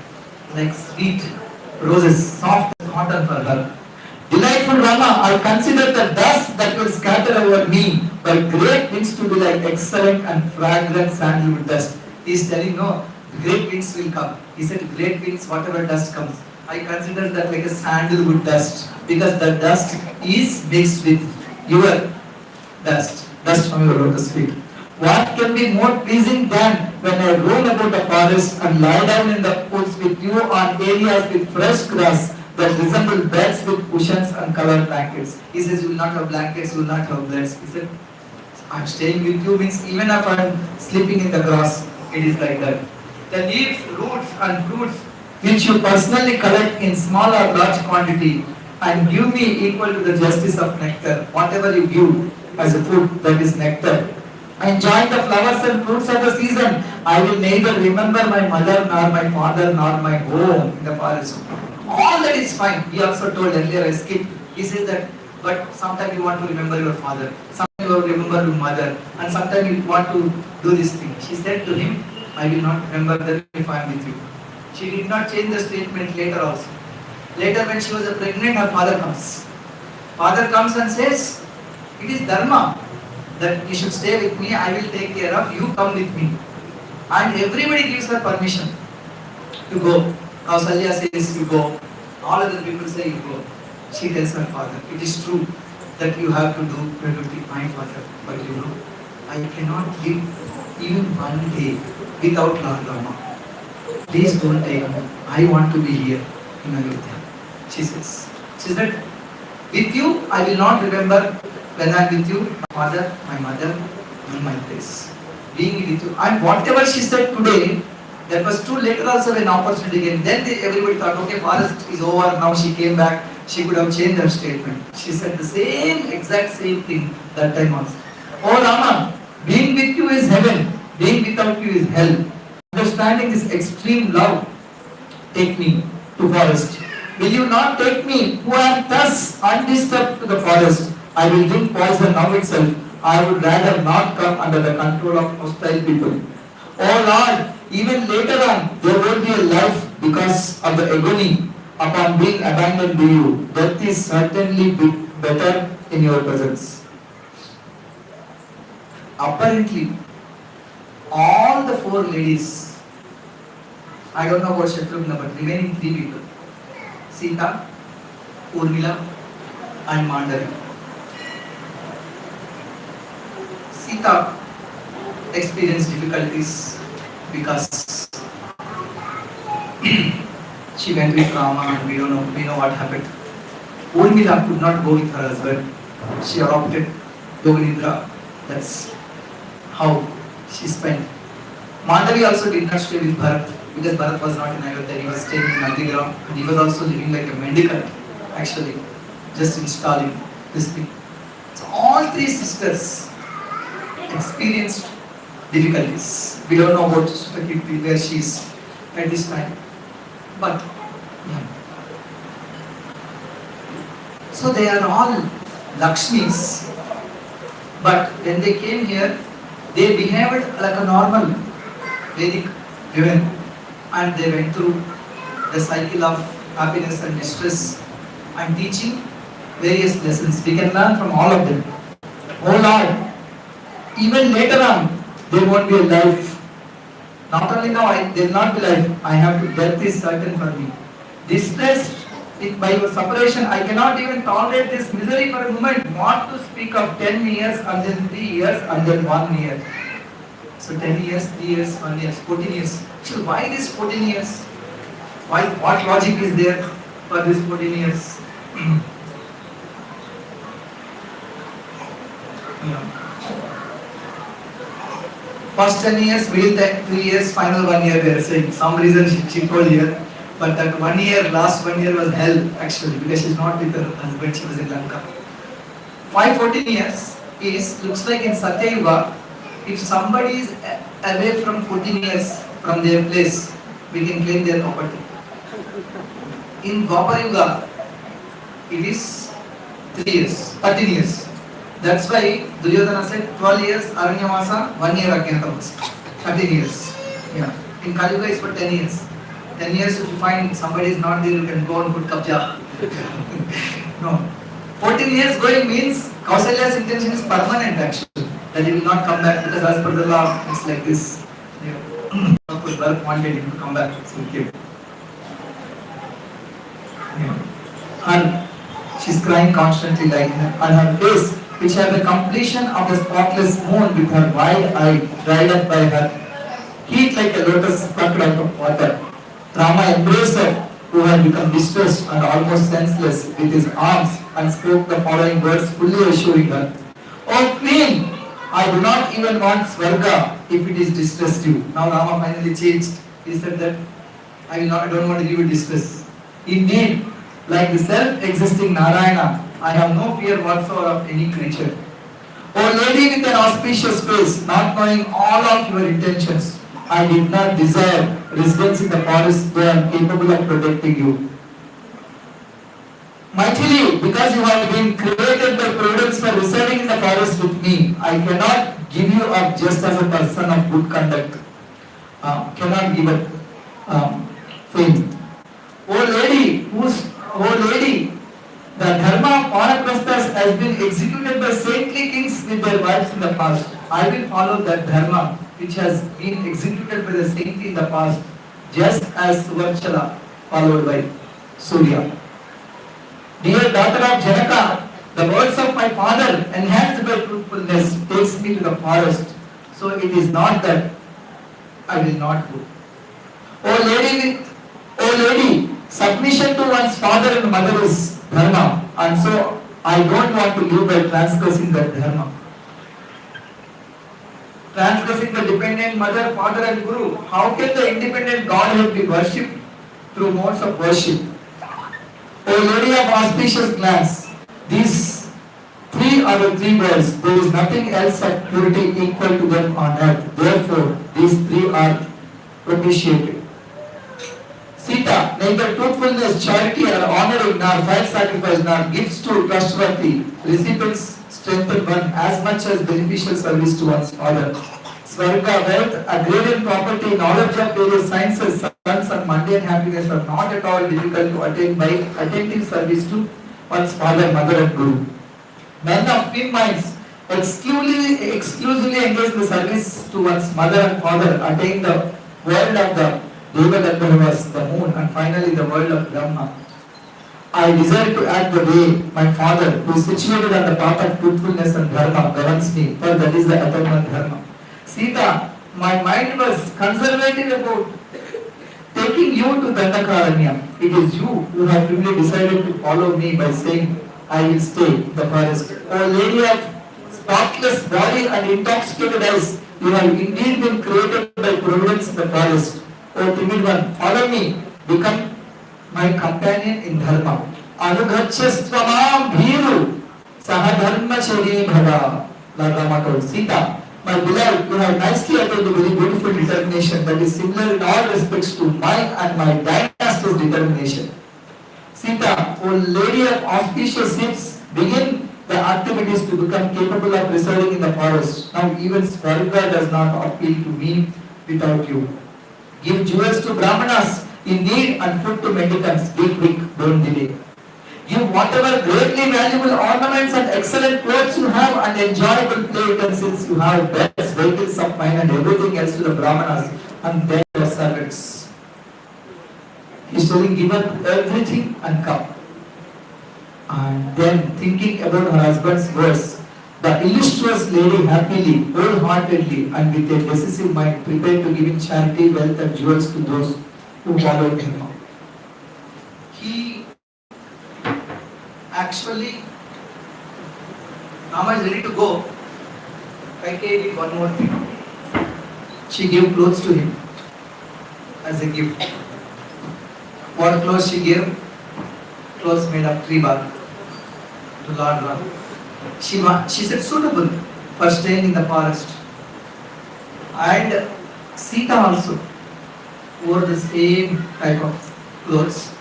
like sweet roses, soft as cotton for her. Delightful Rama, I consider the dust that will scatter over me, but great winds to be like excellent and fragrant sandalwood dust. He is telling, no, great winds will come. He said, great winds, whatever dust comes. I consider that like a sandalwood dust, because the dust is mixed with your dust from your lotus feet. What can be more pleasing than when I roam about the forest and lie down in the woods with you on areas with fresh grass that resemble beds with cushions and covered blankets. He says, you will not have blankets, you will not have beds. He said, I am staying with you means even if I am sleeping in the grass, it is like that. The leaves, roots and fruits which you personally collect in small or large quantity and give me equal to the justice of nectar. Whatever you give as a food, that is nectar. Enjoying the flowers and fruits of the season, I will neither remember my mother nor my father nor my home in the forest. All that is fine. He also told earlier, I skipped. He says that, but sometimes you want to remember your father, sometimes you want to remember your mother, and sometimes you want to do this thing. She said to him, I will not remember them if I am with you. She did not change the statement later also. Later when she was pregnant, her father comes. Father comes and says, it is dharma that you should stay with me, I will take care of you, come with me. And everybody gives her permission to go. Kausalya says you go. All other people say you go. She tells her father, it is true that you have to do with my father, but you know, I cannot live even one day without Lord Rama. Please don't take me. I want to be here in Ayodhya. She says that with you I will not remember when I am with you, my father, my mother, and my place. Being with you. And whatever she said today, that was true later also when opportunity came. Then everybody thought, okay, forest is over, now she came back, she could have changed her statement. She said the exact same thing that time also. Oh Rama, being with you is heaven, being without you is hell. Understanding this extreme love, take me to forest. Will you not take me, who am thus undisturbed to the forest? I will drink poison now itself. I would rather not come under the control of hostile people. Oh Lord, even later on, there will be a life because of the agony upon being abandoned to you. Death is certainly better in your presence. Apparently, all the four ladies, I don't know about Shatrugna, but remaining three people, Sita, Urmila and Mandari. Sita experienced difficulties because she went with Rama and we know what happened. Urmila could not go with her husband. She adopted Yoganindra. That's how she spent. Madhavi also did not stay with Bharat because Bharat was not in Ayodhya. He was staying in Nandigram and he was also living like a mendicant, actually, just installing this thing. So all three sisters experienced difficulties. We don't know about Sutakirti, where she is at this time. But yeah. So they are all Lakshmis. But when they came here, they behaved like a normal Vedic women, and they went through the cycle of happiness and distress and teaching various lessons. We can learn from all of them. Oh Lord, even later on, there won't be a life. Not only now, there will not be life. I have to, death is certain for me. Distressed by your separation, I cannot even tolerate this misery for a moment. Not to speak of 10 years and then 3 years and then 1 year. So 10 years, 3 years, 1 year, 14 years. So why this 14 years? Why? What logic is there for this 14 years? First 10 years, middle 3 years, final 1 year, they are saying. Some reason she told here. But that 1 year, last 1 year was hell actually, because she's not with her husband, she was in Lanka. Why 14 years looks like in Satya Yuga, if somebody is away from 14 years from their place, we can claim their property. In Dwapar Yuga, it is 3 years, 13 years. That's why Duryodhana said 12 years Aranyavasa, 1 year Ajnatavasa, 13 years. Yeah. In Kali Yuga, it's for 10 years. 10 years, if you find somebody is not there, you can go and put kabja. No. 14 years going means Kausalya's intention is permanent actually. That he will not come back because as per the law, it's like this. Yeah. Of course, Bharat wanted him to come back, so he came. Yeah. And she's crying constantly like that. And her face, which had the completion of the spotless moon with her wide eye, dried up by her heat like a lotus plucked out of water. Rama embraced her, who had become distressed and almost senseless, with his arms and spoke the following words, fully assuring her, "O Queen, I do not even want Swarga if it is distressed you." Now Rama finally changed. He said that I don't want to give you distress. Indeed, like the self-existing Narayana, I have no fear whatsoever of any creature. O lady with an auspicious face, not knowing all of your intentions, I did not desire residence in the forest where I am capable of protecting you. Mightily, because you have been created by prudence for residing in the forest with me, I cannot give you up just as a person of good conduct. Cannot give up fame. O lady, the dharma of Vanaprasthas has been executed by saintly kings with their wives in the past. I will follow that dharma which has been executed by the saintly in the past, just as Suvarchala followed by Surya. Dear daughter of Janaka, the words of my father, enhanced by truthfulness, takes me to the forest. So it is not that I will not go. O lady, submission to one's father and mother is dharma, and so I don't want to live by transgressing that dharma. Transgressing the dependent mother, father and guru. How can the independent Godhead be worshipped through modes of worship? O lady of auspicious glance, these three are the three words. There is nothing else of purity equal to them on earth. Therefore, these three are propitiated. Sita, neither truthfulness, charity, or honoring, nor fire sacrifice, nor gifts to trustworthy recipients strengthen one as much as beneficial service to one's father. Swarga, wealth, agrarian property, knowledge of various sciences, sons, and mundane happiness are not at all difficult to attain by attentive service to one's father, mother, and guru. Men of thin minds exclusively engage in the service to one's mother and father, attain the world of the Deva Gandharvas, the moon, and finally the world of Brahma. I desire to act the way my father, who is situated on the path of truthfulness and dharma, governs me, for that is the eternal dharma. Sita, my mind was conservative about taking you to Dandakaranya. It is you who have really decided to follow me by saying, I will stay in the forest. O lady of spotless body and intoxicated eyes, you have indeed been created by providence in the forest. O timid one, follow me, become my companion in dharma. Anughachastvamam bhiru sahadharma chari bhava. Lord Rama told Sita, my beloved, you have nicely attained a very beautiful determination that is similar in all respects to mine and my dynasty's determination. Sita, O lady of auspicious hips, begin the activities to become capable of residing in the forest. Now even Swarga does not appeal to me without you. Give jewels to Brahmanas in need and food to mendicants. Be quick, don't delay. Give whatever greatly valuable ornaments and excellent clothes you have and enjoyable play utensils you have, best vehicles of mine and everything else to the Brahmanas and their servants. He is telling, give up everything and come. And then thinking about her husband's words, the illustrious lady happily, wholeheartedly and with a decisive mind prepared to give in charity, wealth and jewels to those who followed him. He actually, Rama is ready to go. Kaikeyi did one more thing. She gave clothes to him as a gift. What clothes she gave? Clothes made of tree bark to Lord Rama. She said suitable for staying in the forest. And Sita also wore the same type of clothes.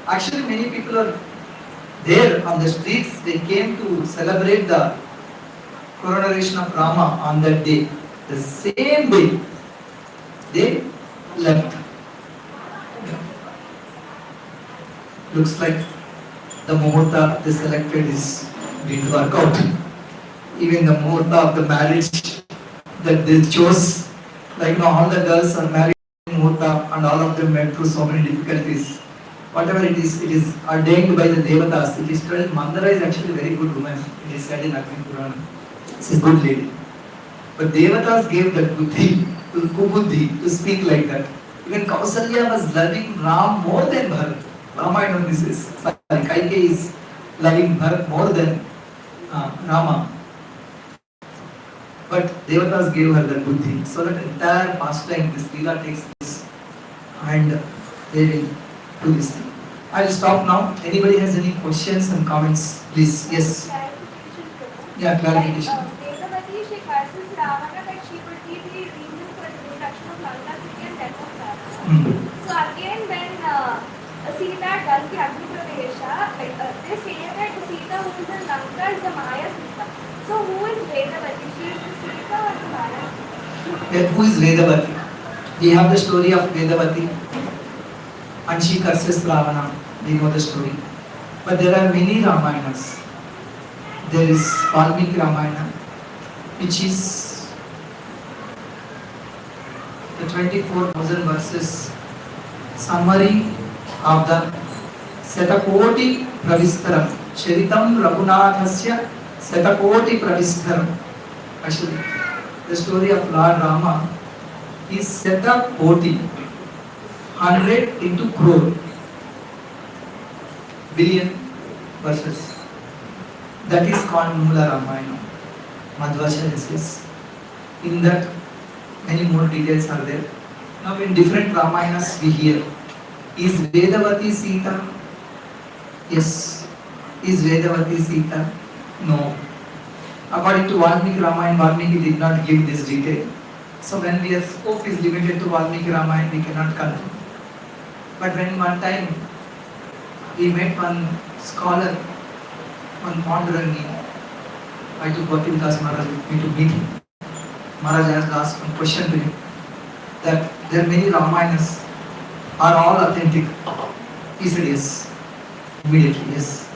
Actually, many people are there on the streets. They came to celebrate the coronation of Rama on that day. The same day, they left. Looks like the muhurta they selected didn't work out. Even the muhurta of the marriage that they chose, like all the girls are married in muhurta and all of them went through so many difficulties. Whatever it is ordained by the devatas. It is told Mandara is actually a very good woman. It is said in Agni Purana. She is a good lady. But devatas gave that buddhi, kubuddhi, to speak like that. Even Kausalya was loving Ram more than Bharat. Ramayana this is. Kaikeyi is loving Bharat more than Rama. But devatas gave her that buddhi. So that entire pastime, this Leela takes place and they will do this thing. I will stop now. Anybody has any questions and comments, please? Yes. Clarification. Yeah, clarification. Vedavati, she curses Ravana that she could be the reason for the destruction of Lanka city and death of Ravana. So again, when Sita does the Agni Pravesha, they say that Sita who is in Lanka is the Maya Sita. So who is Vedavati? She is the Sita or the Maya Sita? Who is Vedavati? We have the story of Vedavati and she curses Ravana. We know the story. But there are many Ramayanas. There is Valmiki Ramayana, which is the 24,000 verses summary of the Setakoti Pravistaram. Charitam Raghunathasya Setakoti Pravistaram. Actually, the story of Lord Rama is Setakoti, 100 into crore, billion verses. That is called Mula Ramayana. Madhvacharya says. In that, many more details are there. Now, in different Ramayanas, we hear, is Vedavati Sita? Yes. Is Vedavati Sita? No. According to Valmiki Ramayana, Valmiki did not give this detail. So, when our scope is limited to Valmiki Ramayana, we cannot confirm. But when one time we met one scholar, one Pondurangi, I took Bhakti Das Maharaj with me to meet him. Maharaj has asked one question to him that there are many Ramayanas, are all authentic? He said yes. Immediately, yes.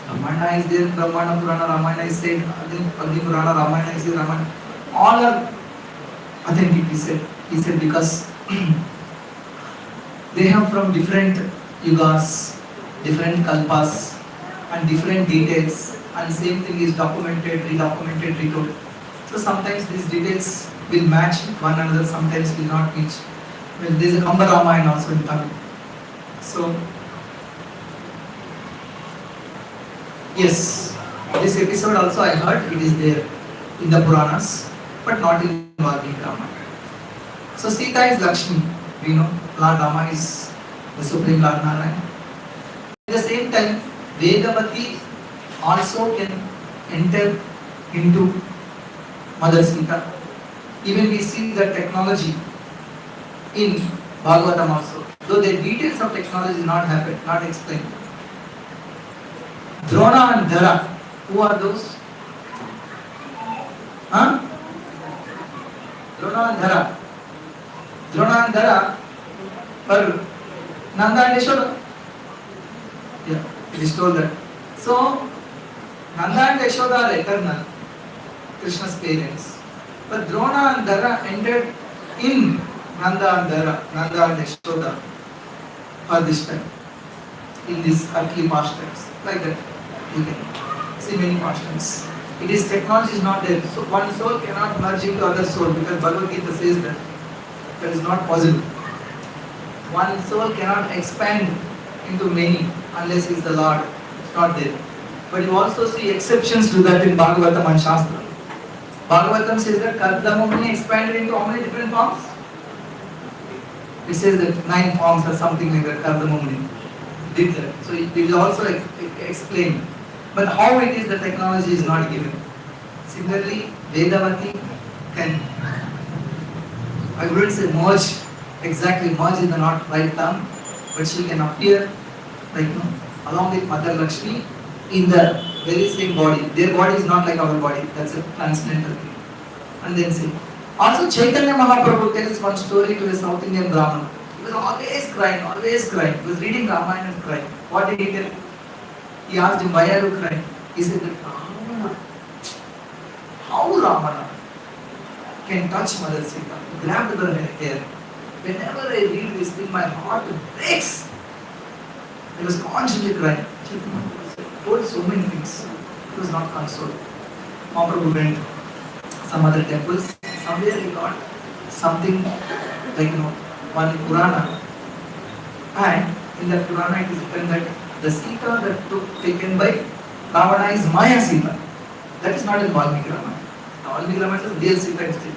Ramayana is there, Brahmana Purana, Ramayana is said, Agni Purana, Ramayana is there, Ramayana. All are authentic, he said. He said because they have from different yugas, different kalpas and different details, and same thing is documented, redocumented, retold. So sometimes these details will match one another, sometimes will not match. Well, there is a Kamba Ramayana also in Tamil. So yes, this episode also I heard it is there in the Puranas, but not in Valmiki Ramayana. So Sita is Lakshmi, we know. Lord Rama is the Supreme Lord Narayan. At the same time, Vedavati also can enter into Mother Sita. Even we see the technology in Bhagavatam also. Though the details of technology is not happened, not explained. Drona and Dhara, who are those? Huh? Drona and Dhara. Drona and Dhara for Nanda and Yashoda. Yeah, it is told that. So, Nanda and Yashoda are eternal, Krishna's parents. But Drona and Dhara entered in Nanda and Dhara, Nanda and Yashoda for this time, in this earthly pastimes, like that. You can see many pastimes. It is technology is not there. So one soul cannot merge into other soul because Bhagavad Gita says that is not possible. One soul cannot expand into many unless he is the Lord. It's not there. But you also see exceptions to that in Bhagavatam and Shastra. Bhagavatam says that Kardamamuni expanded into how many different forms? It says that 9 forms or something like that. Kardamamuni did that. So it is also explained. But how it is, the technology is not given. Similarly, Vedavati can, I wouldn't say merge, exactly merge is the not right term, but she can appear like along with Mother Lakshmi in the very same body. Their body is not like our body, that's a transcendental thing. And then say, also Chaitanya Mahaprabhu tells one story to a South Indian Brahman. He was always crying, always crying. He was reading Ramayana and crying. What did he tell? He asked him, why are you crying? He said that Ramana, how Ramana can touch Mother Sita, grabbed her hair. Whenever I read this thing, my heart breaks. I was constantly crying. He told so many things. He was not consoled. Mahaprabhu went to some other temples. Somewhere he got something like one Purana. And in that Purana it is written that the Sita that taken by Ravana is Maya Sita. That is not in Valmiki Ramayana. Valmiki Ramayana is real Sita is taken.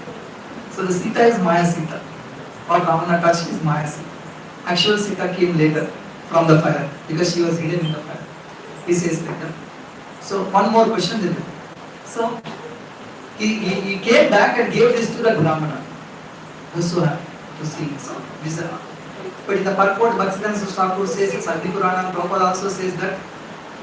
So the Sita is Maya Sita. What Ravana touched is Maya Sita. Actual Sita came later from the fire because she was hidden in the fire. He says like that. So one more question then. So he came back and gave this to the Brahmana. He was so happy to see. So this but in the purport, Bhaktisiddhanta Thakur says it's Agni Purana, and Prabhupada also says that.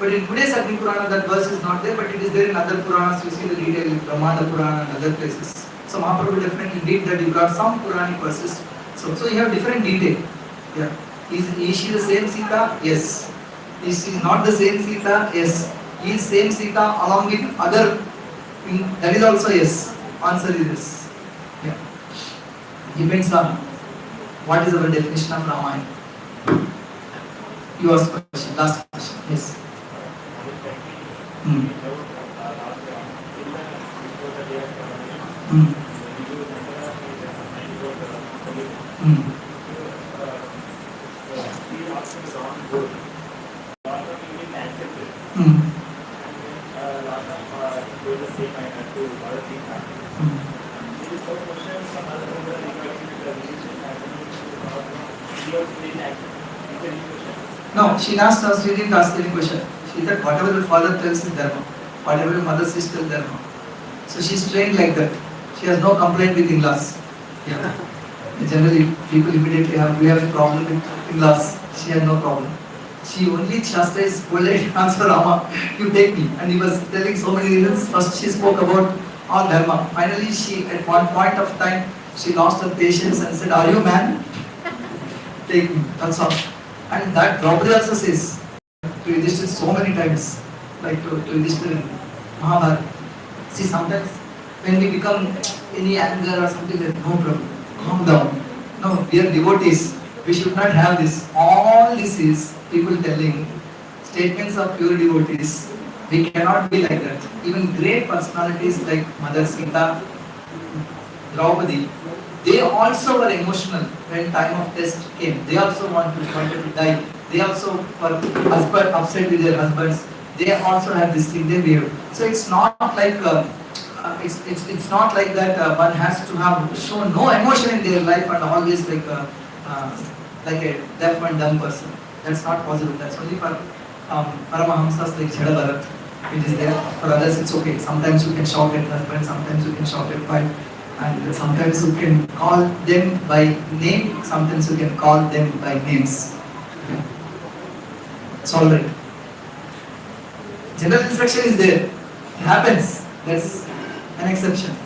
But in today's Agni Purana, that verse is not there, but it is there in other Puranas. You see the detail in Brahmanda Purana and other places. So Mahaprabhu definitely did that. You got some Puranic verses. So you have different detail. Yeah. Is she the same Sita? Yes. Is she not the same Sita? Yes. Is same Sita along with other? That is also yes. Answer is yes. Yeah. Depends on what is our definition of Ramayana. Yours question, last question. Yes. Hmm. Hmm. Hmm. Hmm. No, she asked us, she didn't ask any question. She said whatever the father tells is dharma, whatever the mother says is dharma. So she's trained like that. She has no complaint with in-laws. Yeah. Generally, people immediately we have a problem with in-laws. She had no problem. She only chastised, polite, answer Rama, you take me. And he was telling so many reasons. First she spoke about all dharma. Finally, she at one point of time, she lost her patience and said, are you man? Take me. That's all. And that Draupadi also says to Yudhishthira so many times, like to Yudhishthira in Mahabharata. See, sometimes when we become any anger or something like no problem, calm down. No, we are devotees. We should not have this. All this is people telling statements of pure devotees. We cannot be like that. Even great personalities like Mother Sita, Draupadi, they also were emotional when time of test came. They also wanted to die. They also were upset with their husbands. They also have this thing. They behaved. So it's not like it's not like that. One has to have shown no emotion in their life and always like a deaf and dumb person. That's not possible. That's only for Paramahamsas like Cheda Bharat. It is there. For others, it's okay. Sometimes you can shout at husband. Sometimes you can shout at wife. And sometimes you can call them by name, sometimes you can call them by names. It's alright. General instruction is there. It happens. That's an exception.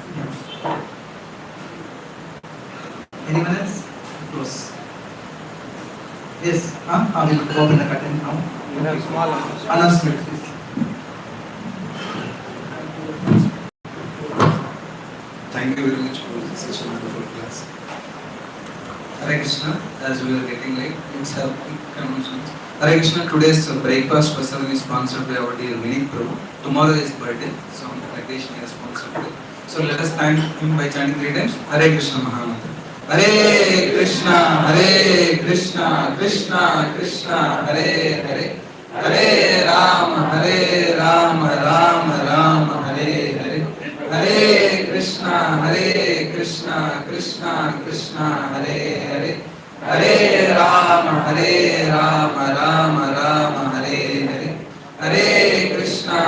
Anyone else? Close. Yes. I will open the curtain now. We have small Announcement. Please. Thank you very much for such a wonderful class. Hare Krishna, as we are getting late, let's have quick announcements. Hare Krishna, today's breakfast special is sponsored by our dear Vinit Prabhu. Tomorrow is birthday, so on the occasion he has sponsored today. So let us thank him by chanting 3 times. Hare Krishna Mahamantra. Hare Krishna, Krishna Krishna, Hare Hare. Hare Rama, Rama Rama, Hare Hare. Hare Krishna, Krishna Krishna, Hare Hare. Hare Rama, Rama Hare Hare. Hare Krishna,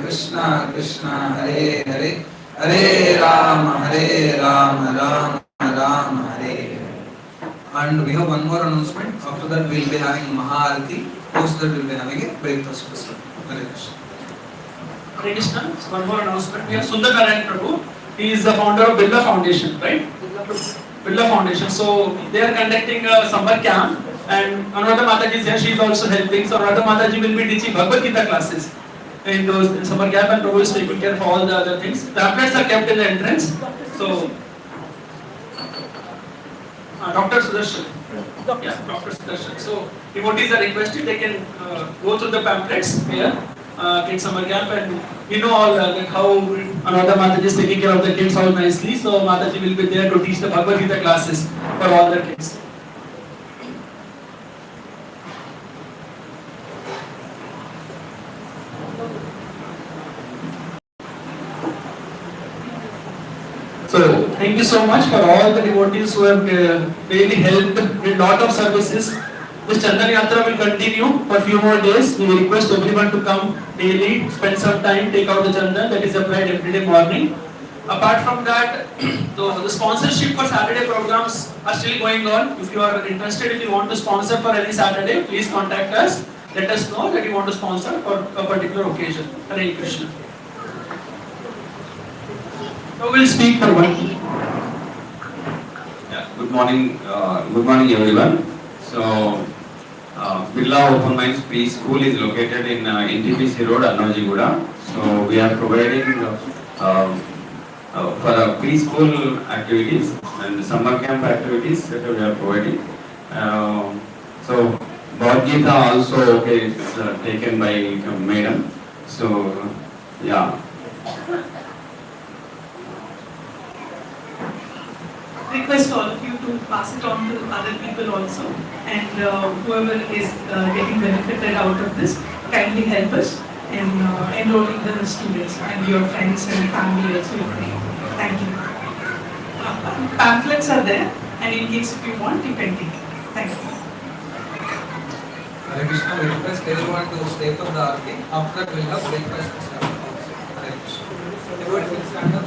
Krishna Krishna, Hare Hare. Hare Rama, Rama Hare Hare. And we have one more announcement. After that we will be having Maharati. Post that we will be having a breakfast special. Hare Krishna. Hare Krishna. One more announcement. We have Sundarnarayan Prabhu. He is the founder of Birla Foundation, right? Birla Foundation. So they are conducting a summer camp, and Anuradha Mataji is here. She is also helping. So Anuradha Mataji will be teaching Bhagavad Gita classes in those summer camp, and Prabhu is taking care of all the other things. The pamphlets are kept in the entrance. So Dr. Sudarshan. Yeah, Dr. Sudarshan. So devotees are requested. They can go through the pamphlets here. In summer camp, and you know all like how Anuradha Mataji is taking care of the kids all nicely. So Mataji will be there to teach the Bhagavad Gita classes for all the kids. So thank you so much for all the devotees who have really helped in lot of services. This Chandan Yatra will continue for a few more days. We request everyone to come daily, spend some time, take out the Chandan that is applied every day morning. Apart from that, the sponsorship for Saturday programs are still going on. If you are interested, if you want to sponsor for any Saturday, please contact us. Let us know that you want to sponsor for a particular occasion. Hare Krishna. Now we'll speak for one. Yeah, good morning everyone. So, Birla Open Minds Preschool is located in NTPC Road, Annavajiguda. So, we are providing for preschool activities and summer camp activities that we are providing. So, Bhagavad Gita also is taken by Madam. So, yeah. Request all of you to pass it on to other people also, and whoever is getting benefited out of this, kindly help us in enrolling the students and your friends and family also. Thank you. Pamphlets are there, and in case if you want, you can take it. Thank you. Hare Krishna, we request everyone to stay for the arti. After that, we will have breakfast. Hare Krishna. Everybody will stand up.